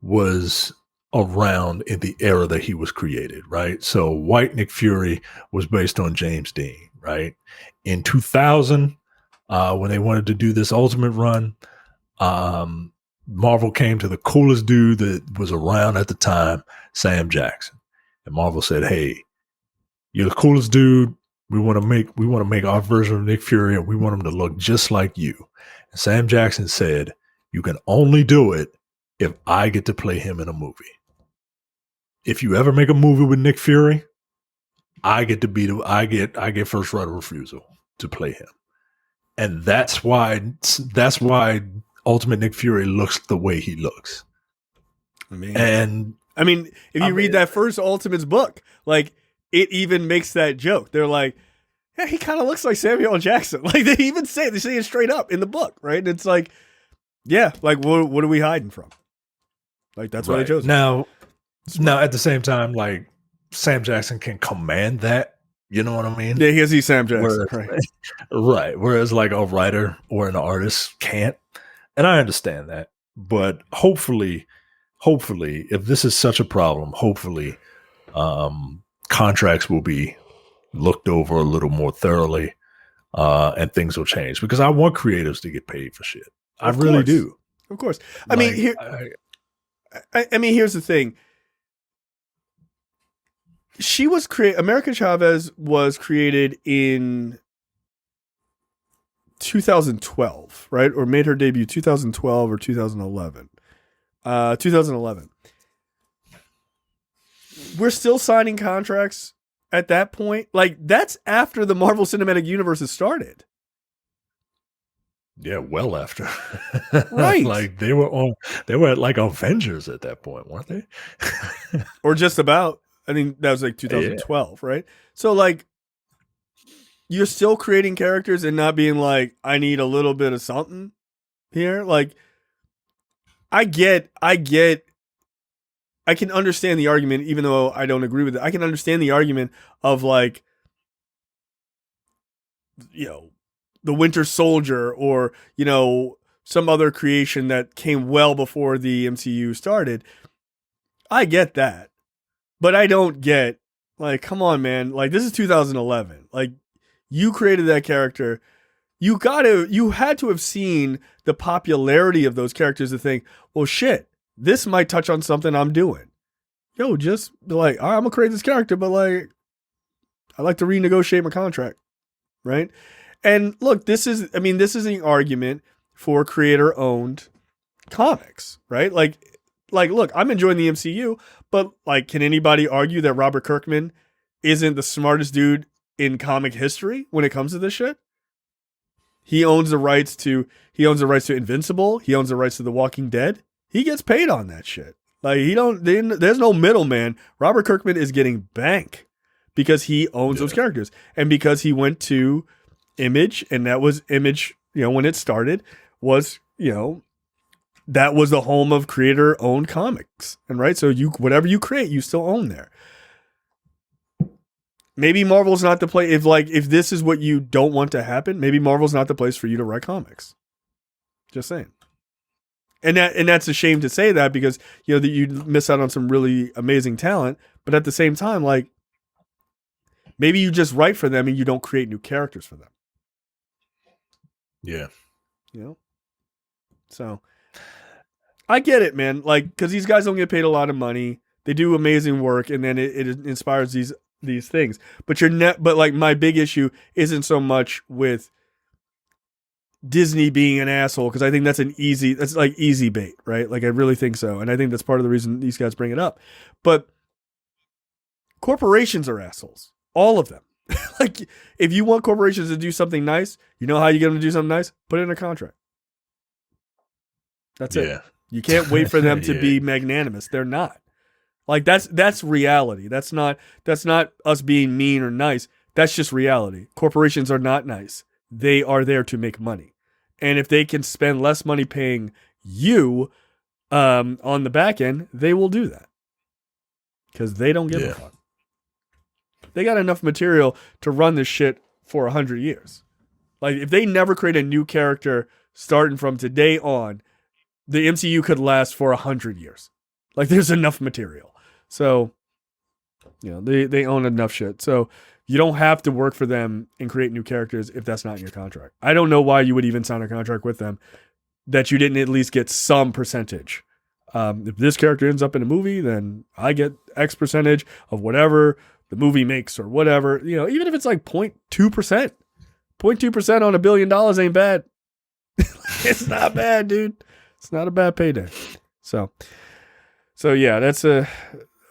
was around in the era that he was created, right? So White Nick Fury was based on James Dean, right? In 2000, when they wanted to do this Ultimate run, Marvel came to the coolest dude that was around at the time, Sam Jackson. And Marvel said, hey, you're the coolest dude. We want to make our version of Nick Fury, and we want him to look just like you. And Sam Jackson said, you can only do it if I get to play him in a movie. If you ever make a movie with Nick Fury, I get first right of refusal to play him. And that's why Ultimate Nick Fury looks the way he looks. I mean, if you read that first Ultimates book, like, it even makes that joke. They're like, yeah, he kind of looks like Samuel L. Jackson. Like, they say it straight up in the book, right? And it's like, yeah, like, what are we hiding from? Like, that's why they chose him. Now, at the same time, like, Sam Jackson can command that. You know what I mean? Yeah, he's Sam Jackson. Right. Whereas, like, a writer or an artist can't. And I understand that. But hopefully, if this is such a problem, hopefully contracts will be looked over a little more thoroughly and things will change. Because I want creatives to get paid for shit. I really do. Of course. I mean, here's the thing. America Chavez was created in 2012, right? Or made her debut 2012 or 2011. 2011. We're still signing contracts at that point. Like, that's after the Marvel Cinematic Universe has started. Yeah, well after. Right. Like, they were at like Avengers at that point, weren't they? Or just about. I mean, that was like 2012, right? So, like, you're still creating characters and not being like, I need a little bit of something here. Like, I can understand the argument, even though I don't agree with it. I can understand the argument of, like, you know, the Winter Soldier or, you know, some other creation that came well before the MCU started. I get that. But I don't get, like, come on, man. Like, this is 2011. Like, you created that character. You had to have seen the popularity of those characters to think, well, shit, this might touch on something I'm doing. Yo, just be like, all right, I'm going to create this character, but, like, I like to renegotiate my contract. Right? And look, this is an argument for creator-owned comics, right? Like, look, I'm enjoying the MCU, but, like, can anybody argue that Robert Kirkman isn't the smartest dude in comic history when it comes to this shit? He owns the rights to Invincible. He owns the rights to The Walking Dead. He gets paid on that shit. Like, there's no middleman. Robert Kirkman is getting bank because he owns those characters. And because he went to Image, and that was Image, you know, when it started, was, you know, that was the home of creator-owned comics. And right, so whatever you create, you still own there. Maybe Marvel's not the place. If this is what you don't want to happen, maybe Marvel's not the place for you to write comics. Just saying. And that's a shame to say that, because, you know, that you miss out on some really amazing talent. But at the same time, like, maybe you just write for them and you don't create new characters for them. Yeah. You know? So I get it, man. Like, because these guys don't get paid a lot of money. They do amazing work, and then it inspires these things. But but like, my big issue isn't so much with Disney being an asshole, because I think that's like easy bait, right? Like, I really think so. And I think that's part of the reason these guys bring it up. But corporations are assholes All of them. Like, if you want corporations to do something nice, you know how you get them to do something nice? Put it in a contract. That's it. You can't wait for them to be magnanimous. They're not. Like, that's reality. That's not us being mean or nice. That's just reality. Corporations are not nice. They are there to make money. And if they can spend less money paying you on the back end, they will do that. Because they don't give a fuck. They got enough material to run this shit for 100 years. Like, if they never create a new character starting from today on, the MCU could last for 100 years. Like, there's enough material. So, you know, they own enough shit. So you don't have to work for them and create new characters if that's not in your contract. I don't know why you would even sign a contract with them that you didn't at least get some percentage. If this character ends up in a movie, then I get X percentage of whatever the movie makes or whatever. You know, even if it's like 0.2%. 0.2% on $1 billion ain't bad. It's not bad, dude. It's not a bad payday. So yeah, that's an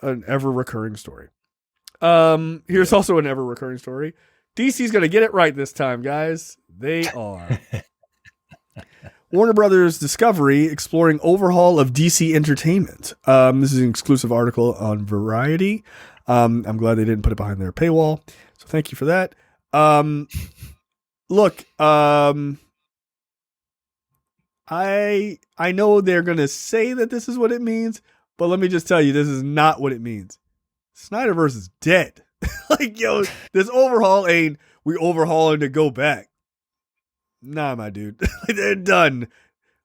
ever recurring story. Here's also an ever recurring story. DC's going to get it right this time, guys. They are. Warner Brothers Discovery exploring overhaul of DC Entertainment. This is an exclusive article on Variety. I'm glad they didn't put it behind their paywall. So thank you for that. Look, I know they're going to say that this is what it means, but let me just tell you, this is not what it means. Snyderverse is dead. Like, yo, this overhaul ain't we overhauling to go back. Nah, my dude. They're done.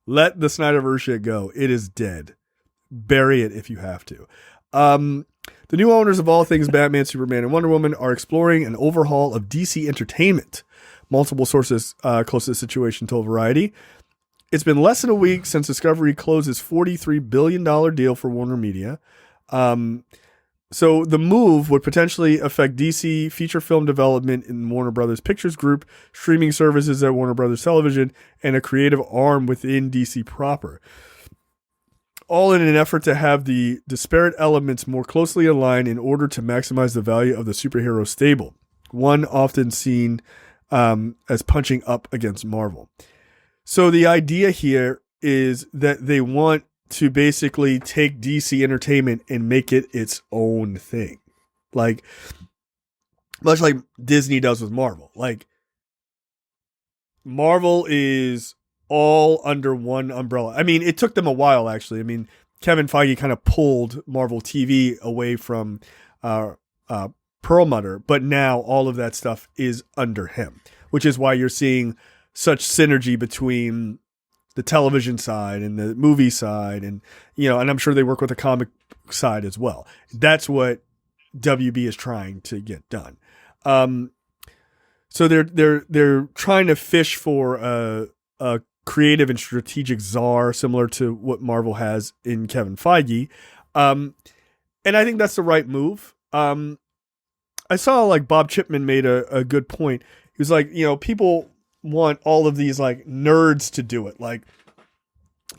Let the Snyderverse shit go. It is dead. Bury it if you have to. The new owners of all things Batman, Superman, and Wonder Woman are exploring an overhaul of DC Entertainment. Multiple sources close to the situation told Variety. It's been less than a week since Discovery closed its $43 billion deal for Warner Media. So the move would potentially affect DC feature film development in Warner Brothers Pictures Group, streaming services at Warner Brothers Television, and a creative arm within DC proper. All in an effort to have the disparate elements more closely aligned in order to maximize the value of the superhero stable, one often seen as punching up against Marvel. So the idea here is that they want to basically take DC Entertainment and make it its own thing. Like, much like Disney does with Marvel. Like, Marvel is all under one umbrella. I mean, it took them a while, actually. I mean, Kevin Feige kind of pulled Marvel TV away from Perlmutter, but now all of that stuff is under him, which is why you're seeing such synergy between the television side and the movie side, and and I'm sure they work with the comic side as well. That's what WB is trying to get done. So they're trying to fish for a creative and strategic czar, similar to what Marvel has in Kevin Feige, and I think that's the right move. I saw like Bob Chipman made a good point. He was like, people want all of these like nerds to do it, like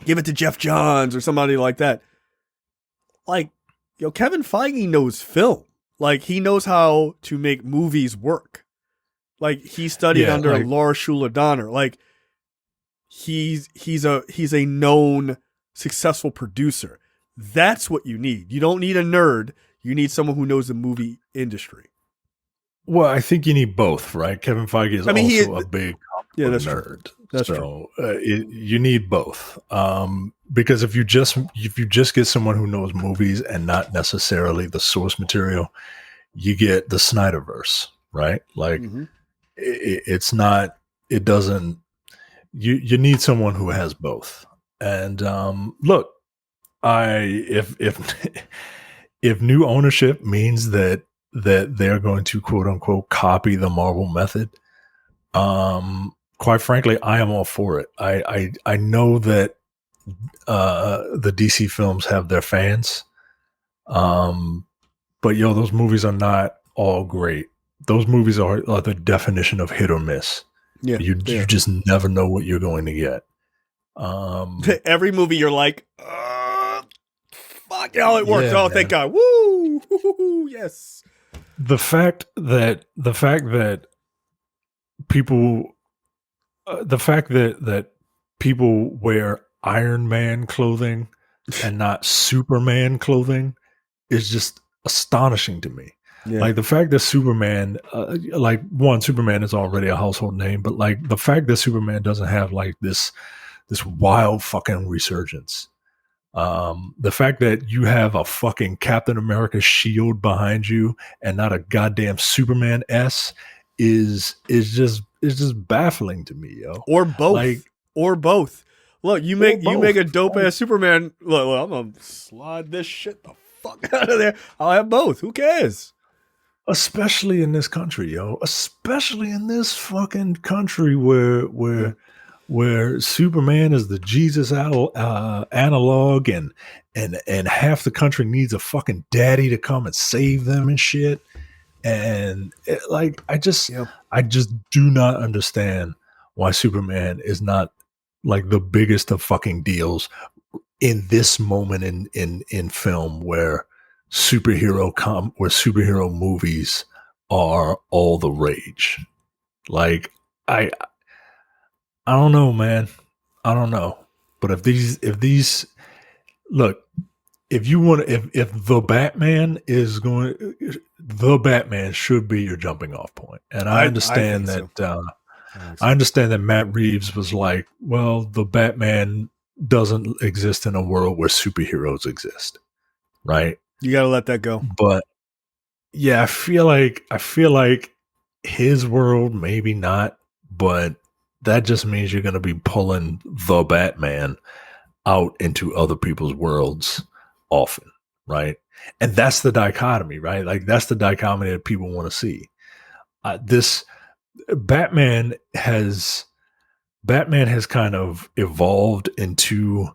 give it to Jeff Johns or somebody like that. Like, Kevin Feige knows film. Like, he knows how to make movies work. Like, he studied under Laura Schuler Donner. Like, he's a known successful producer. That's what you need. You don't need a nerd. You need someone who knows the movie industry. Well, I think you need both, right? Kevin Feige is also a big that's nerd. True. That's true. You need both, because if you just get someone who knows movies and not necessarily the source material, you get the Snyderverse, right? Like, it's not. It doesn't. You need someone who has both. And look, if new ownership means that they're going to quote unquote copy the Marvel method, quite frankly, I am all for it. I know that the DC films have their fans, but those movies are not all great. Those movies are the definition of hit or miss. Yeah, you just never know what you're going to get. Every movie you're like, fuck, it worked. Oh, man. Thank God. Woo! Yes. the fact that people that people wear Iron Man clothing and not Superman clothing is just astonishing to me. Yeah. Like the fact that Superman, Superman is already a household name, but like the fact that Superman doesn't have like this wild fucking resurgence. The fact that you have a fucking Captain America shield behind you and not a goddamn Superman S is just baffling to me, yo. Or both. Look, you make a dope ass Superman. Look, I'm gonna slide this shit the fuck out of there. I'll have both. Who cares? Especially in this country, yo. Especially in this fucking country where Superman is the Jesus analog, and half the country needs a fucking daddy to come and save them and shit. And I just do not understand why Superman is not like the biggest of fucking deals in this moment in film where superhero movies are all the rage. Like I don't know, man. I don't know. But if these look, if the Batman is going, the Batman should be your jumping off point. And I understand I understand that Matt Reeves was like, well, the Batman doesn't exist in a world where superheroes exist. Right? You got to let that go. But yeah, I feel like his world, maybe not, but that just means you're going to be pulling the Batman out into other people's worlds often, right? And that's the dichotomy, right? Like that's the dichotomy that people want to see. This Batman has kind of evolved into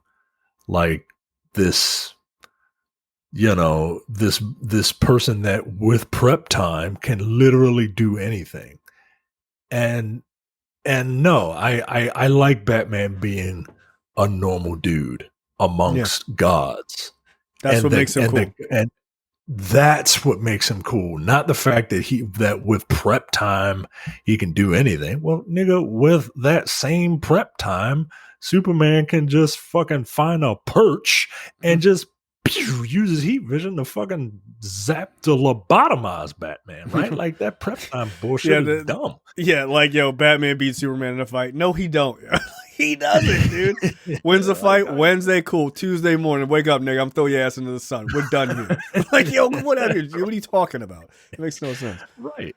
like this, you know, this person that with prep time can literally do anything. And no, I like Batman being a normal dude amongst gods. That's what makes him cool. And that's what makes him cool. Not the fact that with prep time he can do anything. Well, nigga, with that same prep time, Superman can just fucking find a perch and just uses heat vision to fucking zap to lobotomize Batman, right? Like that prep time bullshit is dumb. Yeah, like Batman beats Superman in a fight. No, he don't. He doesn't, dude. Wins the fight Wednesday, cool. Tuesday morning, wake up, nigga. I'm throwing your ass into the sun. We're done here. Like, whatever. What are you talking about? It makes no sense. Right.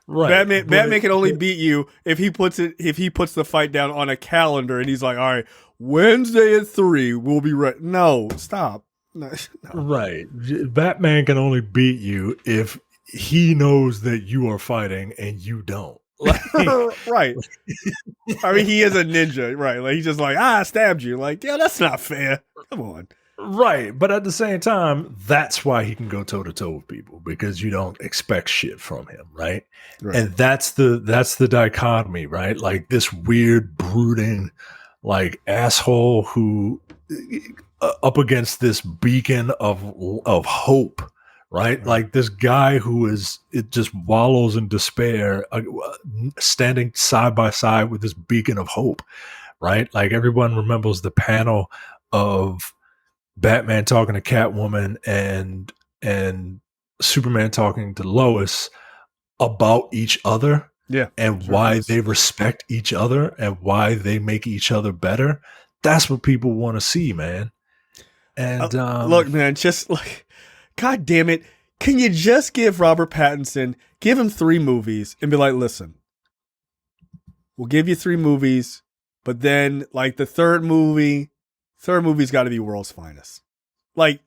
Batman can only beat you if he puts the fight down on a calendar and he's like, all right, Wednesday at 3, we'll be ready. No, stop. No. Right. Batman can only beat you if he knows that you are fighting and you don't. Like, right. I mean, he is a ninja, right? Like he's just like, I stabbed you. Like, yeah, that's not fair. Come on. Right. But at the same time, that's why he can go toe to toe with people, because you don't expect shit from him, right? And that's the dichotomy, right? Like this weird, brooding, like asshole who up against this beacon of hope, right? Like this guy it just wallows in despair, standing side by side with this beacon of hope, right? Like everyone remembers the panel of Batman talking to Catwoman and Superman talking to Lois about each other, and why they respect each other and why they make each other better. That's what people want to see, man. And look, man, just like, God damn it. Can you just give Robert Pattinson, give him 3 movies and be like, listen, we'll give you 3 movies, but then like the third movie's got to be World's Finest. Like,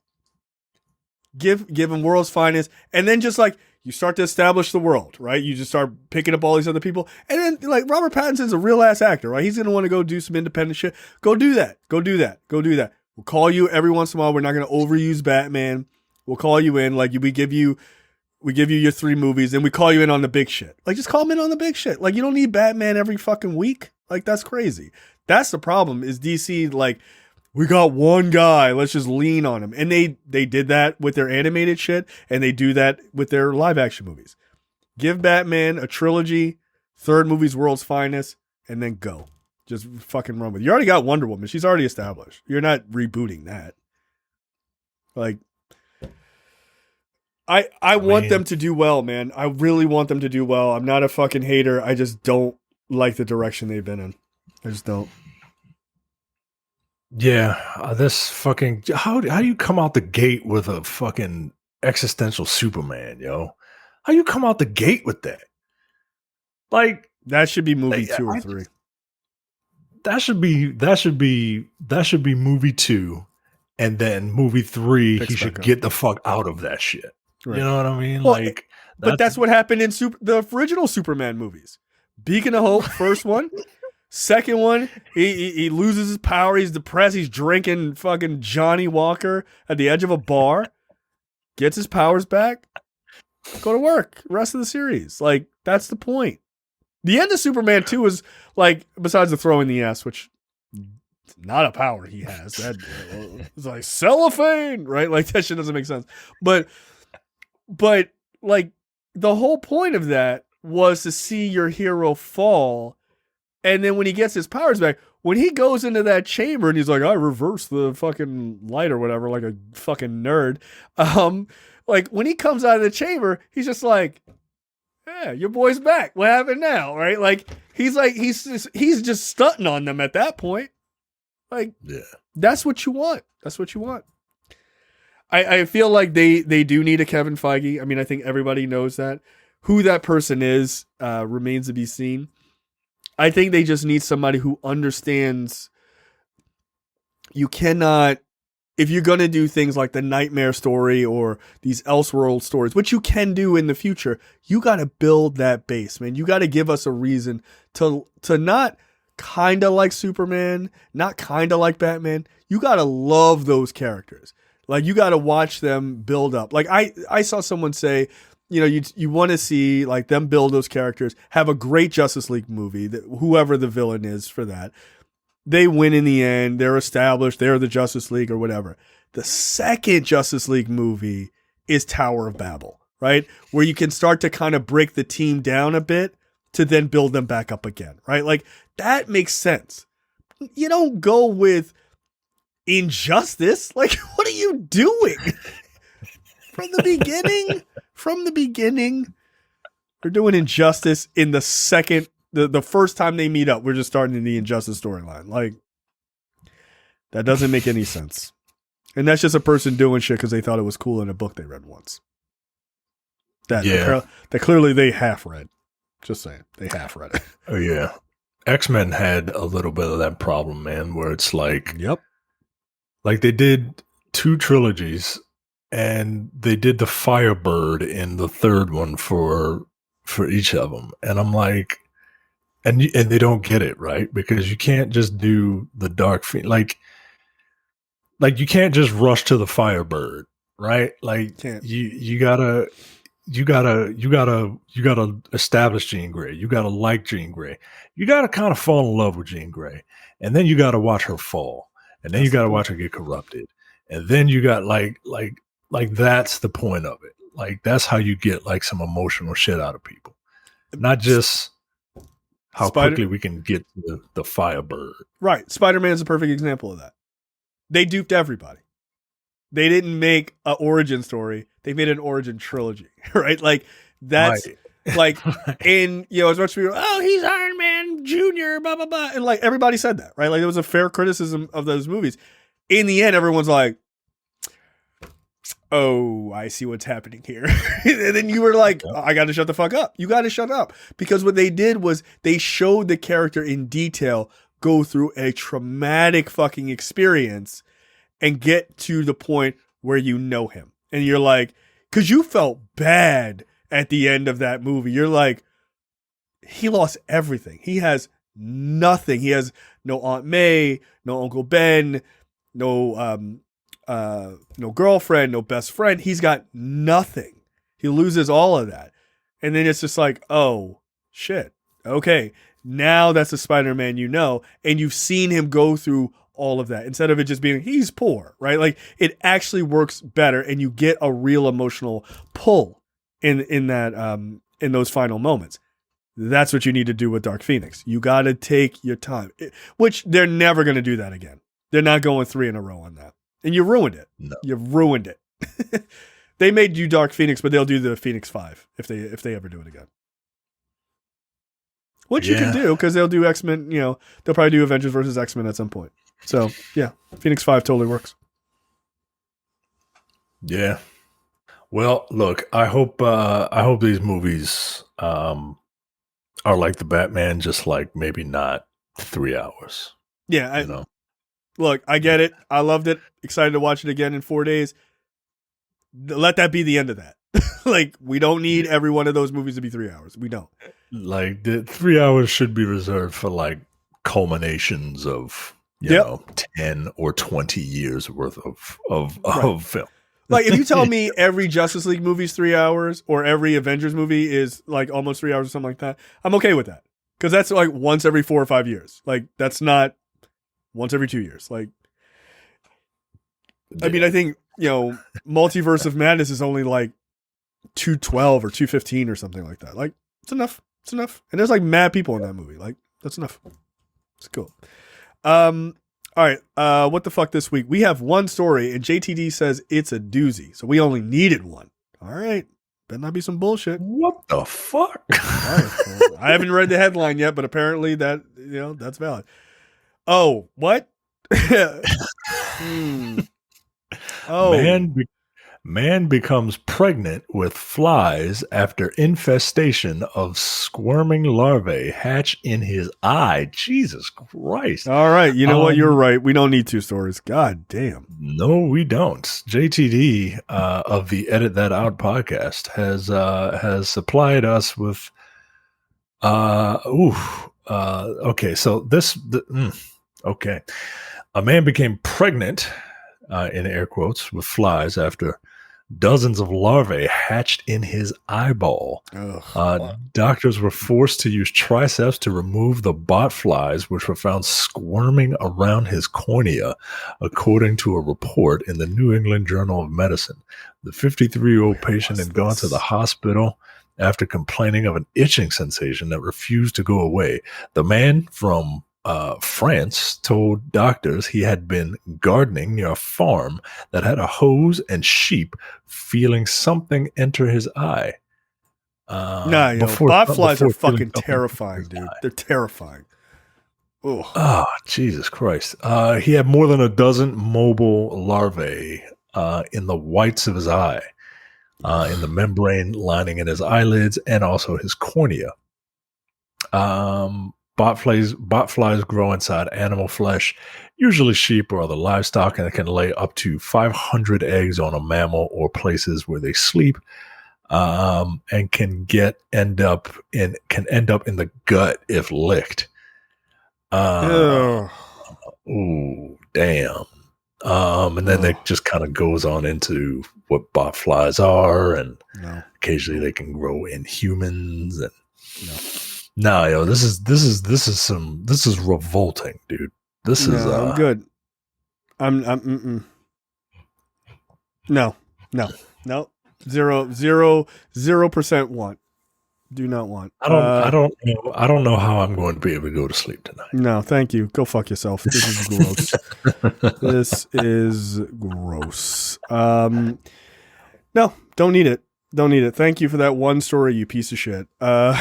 give him World's Finest, and then just like you start to establish the world, right? You just start picking up all these other people, and then like Robert Pattinson's a real ass actor, right? He's gonna want to go do some independent shit. Go do that. We'll call you every once in a while. We're not gonna overuse Batman. We'll call you in, like we give you your 3 movies, and we call you in on the big shit. Like, just call him in on the big shit. Like, you don't need Batman every fucking week. Like, that's crazy. That's the problem, is DC, like, we got one guy, let's just lean on him. And they did that with their animated shit, and they do that with their live action movies. Give Batman a trilogy, third movie's World's Finest, and then go. Just fucking run with it. You already got Wonder Woman. She's already established. You're not rebooting that. Like, I want them to do well, man. I really want them to do well. I'm not a fucking hater. I just don't like the direction they've been in. I just don't. Yeah, this fucking how do you come out the gate with a fucking existential Superman, yo? How you come out the gate with that? Like that should be movie 2 or 3. That should be movie 2, and then movie 3 he should get the fuck out of that shit. Right. You know what I mean? Well, like, but that's what happened in the original Superman movies. Beacon of Hope, first one. Second one, he loses his power. He's depressed. He's drinking fucking Johnny Walker at the edge of a bar. Gets his powers back. Go to work. Rest of the series. Like, that's the point. The end of Superman 2 is like, besides the throwing the ass, which not a power he has. That it's like cellophane, right? Like that shit doesn't make sense. But like the whole point of that was to see your hero fall. And then when he gets his powers back, when he goes into that chamber and he's like, I reversed the fucking light or whatever, like a fucking nerd. Like when he comes out of the chamber, he's just like, yeah, your boy's back. What happened now? Right? Like he's just stunting on them at that point. Like, yeah, that's what you want. That's what you want. I feel like they do need a Kevin Feige. I mean, I think everybody knows that. Who that person is remains to be seen. I think they just need somebody who understands you cannot, if you're going to do things like the Nightmare story or these Elseworld stories, which you can do in the future, you got to build that base, man. You got to give us a reason to not kind of like Superman, not kind of like Batman. You got to love those characters. Like, you got to watch them build up. Like, I saw someone say, you know, you want to see like them build those characters, have a great Justice League movie, that whoever the villain is for that, they win in the end. They're established. They're the Justice League or whatever. The second Justice League movie is Tower of Babel, right? Where you can start to kind of break the team down a bit to then build them back up again, right? Like that makes sense. You don't go with Injustice. Like, what are you doing? From the beginning, they're doing Injustice in the second, the first time they meet up. We're just starting the Injustice storyline. Like, that doesn't make any sense. And that's just a person doing shit because they thought it was cool in a book they read once. That clearly they half read. Just saying, they half read it. Oh yeah, X-Men had a little bit of that problem, man, where it's like, yep, like they did 2 trilogies. And they did the Firebird in the third one for each of them, and I'm like, and they don't get it right because you can't just do the Dark Phoenix, like you can't just rush to the Firebird, right? Like you gotta establish Jean Grey. You gotta like Jean Grey. You gotta kind of fall in love with Jean Grey, and then you gotta watch her fall, and then you gotta watch her get corrupted, and then you got like that's the point of it. Like that's how you get like some emotional shit out of people, not just how quickly we can get to the Firebird. Right, Spider-Man's a perfect example of that. They duped everybody. They didn't make an origin story. They made an origin trilogy, right? Like that's right. Like in, you know, as much as people, oh, he's Iron Man Jr., blah blah blah, and like everybody said that, right? Like it was a fair criticism of those movies. In the end, everyone's like, oh, I see what's happening here. And then you were like, I got to shut the fuck up. You got to shut up. Because what they did was they showed the character in detail go through a traumatic fucking experience and get to the point where you know him. And you're like, because you felt bad at the end of that movie. You're like, he lost everything. He has nothing. He has no Aunt May, no Uncle Ben, no girlfriend, no best friend. He's got nothing. He loses all of that. And then it's just like, oh, shit. Okay. Now that's the Spider-Man you know. And you've seen him go through all of that instead of it just being he's poor, right? Like it actually works better, and you get a real emotional pull in that in those final moments. That's what you need to do with Dark Phoenix. You got to take your time, which they're never going to do that again. They're not going 3 in a row on that, and you ruined it. No. You've ruined it. They made you Dark Phoenix, but they'll do the Phoenix 5 if they ever do it again. Which you can do because they'll do X-Men. You know, they'll probably do Avengers versus X-Men at some point. So yeah, Phoenix 5 totally works. Yeah. Well, look, I hope these movies are like the Batman, just like maybe not 3 hours. Yeah, look, I get it. I loved it. Excited to watch it again in 4 days. Let that be the end of that. Like, we don't need every one of those movies to be 3 hours. We don't. Like, the 3 hours should be reserved for like culminations of you know 10 or 20 years worth of film. Like, if you tell me every Justice League movie is 3 hours or every Avengers movie is like almost 3 hours or something like that, I'm okay with that. Because that's like once every 4 or 5 years. Like, that's not once every 2 years. Like, I mean, I think, Multiverse of Madness is only like 212 or 215 or something like that. Like, it's enough. It's enough. And there's like mad people in that movie. Like, that's enough. It's cool. All right, what the fuck this week? We have one story, and JTD says it's a doozy, so we only needed one. All right, better not be some bullshit. What the fuck? All right, well, I haven't read the headline yet, but apparently that that's valid. Oh, what? Oh, Man becomes pregnant with flies after infestation of squirming larvae hatch in his eye. Jesus Christ. All right. You know what? You're right. We don't need 2 stories. God damn. No, we don't. JTD of the Edit That Out podcast has supplied us with okay. So okay. A man became pregnant in air quotes with flies after dozens of larvae hatched in his eyeball. Doctors were forced to use triceps to remove the bot flies, which were found squirming around his cornea, according to a report in the New England Journal of Medicine. The 53-year-old patient had gone to the hospital after complaining of an itching sensation that refused to go away. The man from France told doctors he had been gardening near a farm that had a hose and sheep, feeling something enter his eye. Bot flies are fucking terrifying, dude. They're terrifying. Ugh. Oh, Jesus Christ. He had more than a dozen mobile larvae in the whites of his eye, in the membrane lining in his eyelids, and also his cornea. Bot flies grow inside animal flesh, usually sheep or other livestock, and it can lay up to 500 eggs on a mammal or places where they sleep, and can end up in the gut if licked. Ooh, damn. And then it just kind of goes on into what bot flies are, and occasionally they can grow in humans. And no, this is revolting, dude. This is I'm good. I'm no. 0% want. Do not want. I don't know how I'm going to be able to go to sleep tonight. No, thank you. Go fuck yourself. This is gross. This is gross. No, don't need it. Don't need it. Thank you for that one story, you piece of shit. Dude,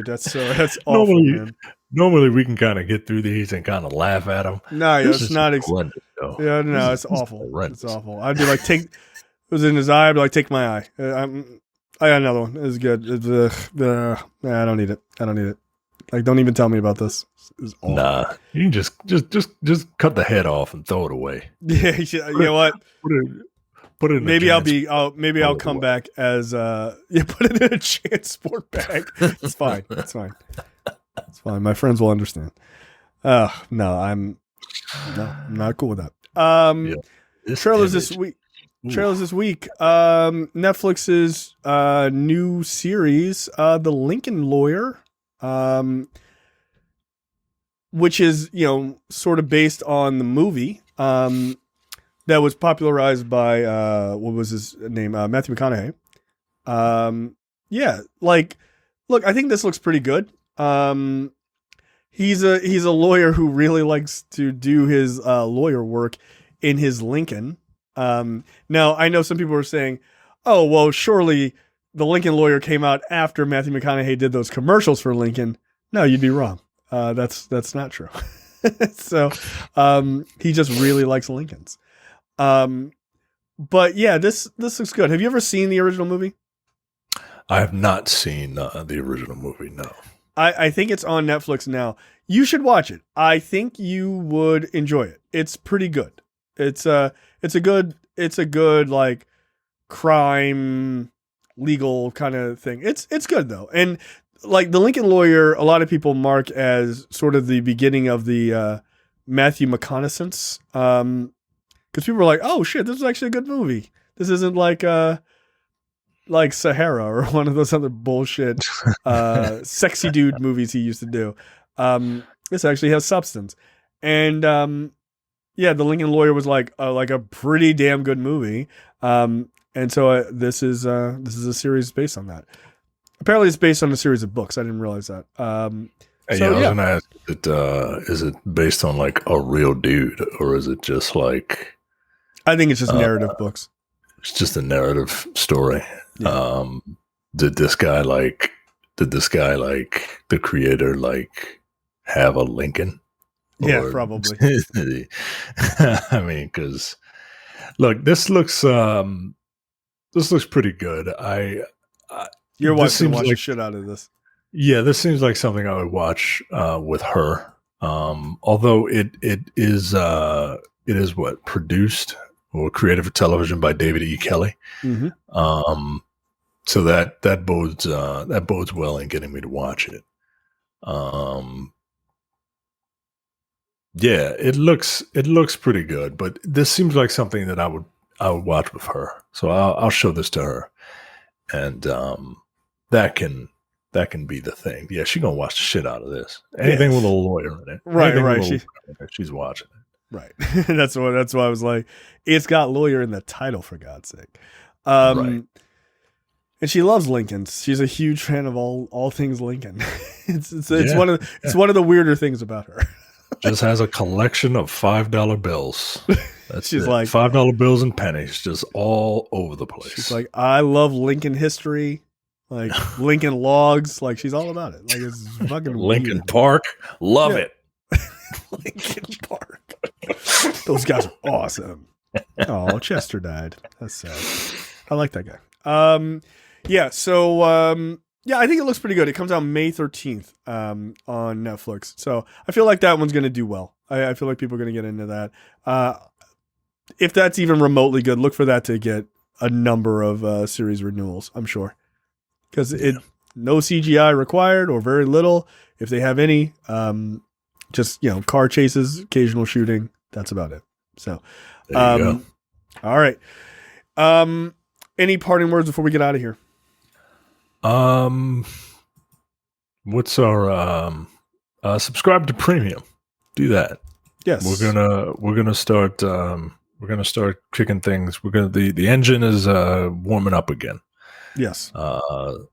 that's awful, man. Normally we can kind of get through these and kind of laugh at them. No, it's not. It's awful. It's awful. I'd be like, it was in his eye. I'd be like, take my eye. I got another one. It's good. I don't need it. Like, don't even tell me about this. It's awful. Nah, you can just cut the head off and throw it away. Yeah, you know what? Put it in maybe I'll come back as put it in a transport bag. It's fine. It's fine. My friends will understand. No, I'm not cool with that. Trailers this week. Netflix's new series, The Lincoln Lawyer. which is, sort of based on the movie that was popularized by, what was his name? Matthew McConaughey. Look, I think this looks pretty good. He's a lawyer who really likes to do his lawyer work in his Lincoln. Now, I know some people are saying, oh, well, surely the Lincoln Lawyer came out after Matthew McConaughey did those commercials for Lincoln. No, you'd be wrong. That's not true. So he just really likes Lincolns. But yeah, this looks good. Have you ever seen the original movie? I have not seen the original movie, no. I think it's on Netflix now. You should watch it. I think you would enjoy it. It's pretty good. It's a good like crime legal kind of thing. It's good though. And like the Lincoln Lawyer, a lot of people mark as sort of the beginning of the Matthew McConaissance. Because people were like, oh shit, this is actually a good movie. This isn't like Sahara or one of those other bullshit sexy dude movies he used to do. This actually has substance. And the Lincoln Lawyer was like a pretty damn good movie. And so this is a series based on that. Apparently, it's based on a series of books. I didn't realize that. I was going to ask, is it based on like a real dude, or is it just like? I think it's just narrative books. It's just a narrative story. Yeah. Did this guy like the creator like have a Lincoln? Yeah, probably. I mean, because look, this looks pretty good. Your wife would watch the shit out of this. Yeah, this seems like something I would watch with her. Although it is what produced or created for television by David E. Kelly. Mm-hmm. So that bodes well in getting me to watch it. Yeah, it looks pretty good, but this seems like something that I would watch with her. So I'll show this to her, and that can be the thing. Yeah, she's gonna watch the shit out of this. Anything with a lawyer in it, right? She's watching it. Right. That's why I was like, it's got lawyer in the title, for God's sake. Right. And she loves Lincolns. She's a huge fan of all things Lincoln. It's one of the weirder things about her. Just has a collection of $5 bills. She's like $5 bills and pennies, just all over the place. She's like, I love Lincoln history, like Lincoln logs. Like she's all about it. Like it's fucking Lincoln weird. Park, love it. Lincoln Park. Those guys are awesome. Oh, Chester died. That's sad. I like that guy. So I think it looks pretty good. It comes out May 13th on Netflix. So I feel like that one's going to do well. I feel like people are going to get into that. If that's even remotely good, look for that to get a number of series renewals, I'm sure. Because no CGI required or very little. If they have any, just, car chases, occasional shooting. That's about it. So, there you go. All right. Any parting words before we get out of here? What's our subscribe to premium? Do that. Yes. We're gonna start kicking things. The engine is warming up again. Yes.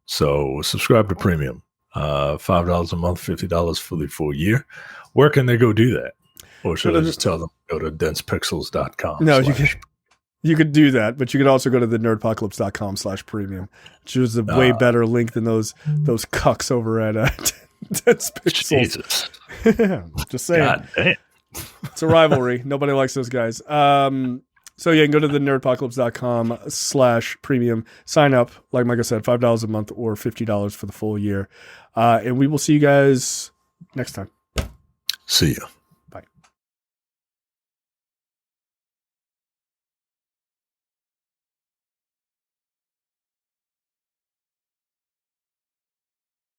So subscribe to premium. $5 a month, $50 for the full year. Where can they go do that? Or should I just tell them go to densepixels.com? No, you could do that, but you could also go to the nerdpocalypse.com/premium, which is a way better link than those cucks over at Dense Pixels. Jesus. Just saying. God damn. It's a rivalry. Nobody likes those guys. So you can go to the nerdpocalypse.com/premium. Sign up, like Micah said, $5 a month or $50 for the full year. And we will see you guys next time. See ya.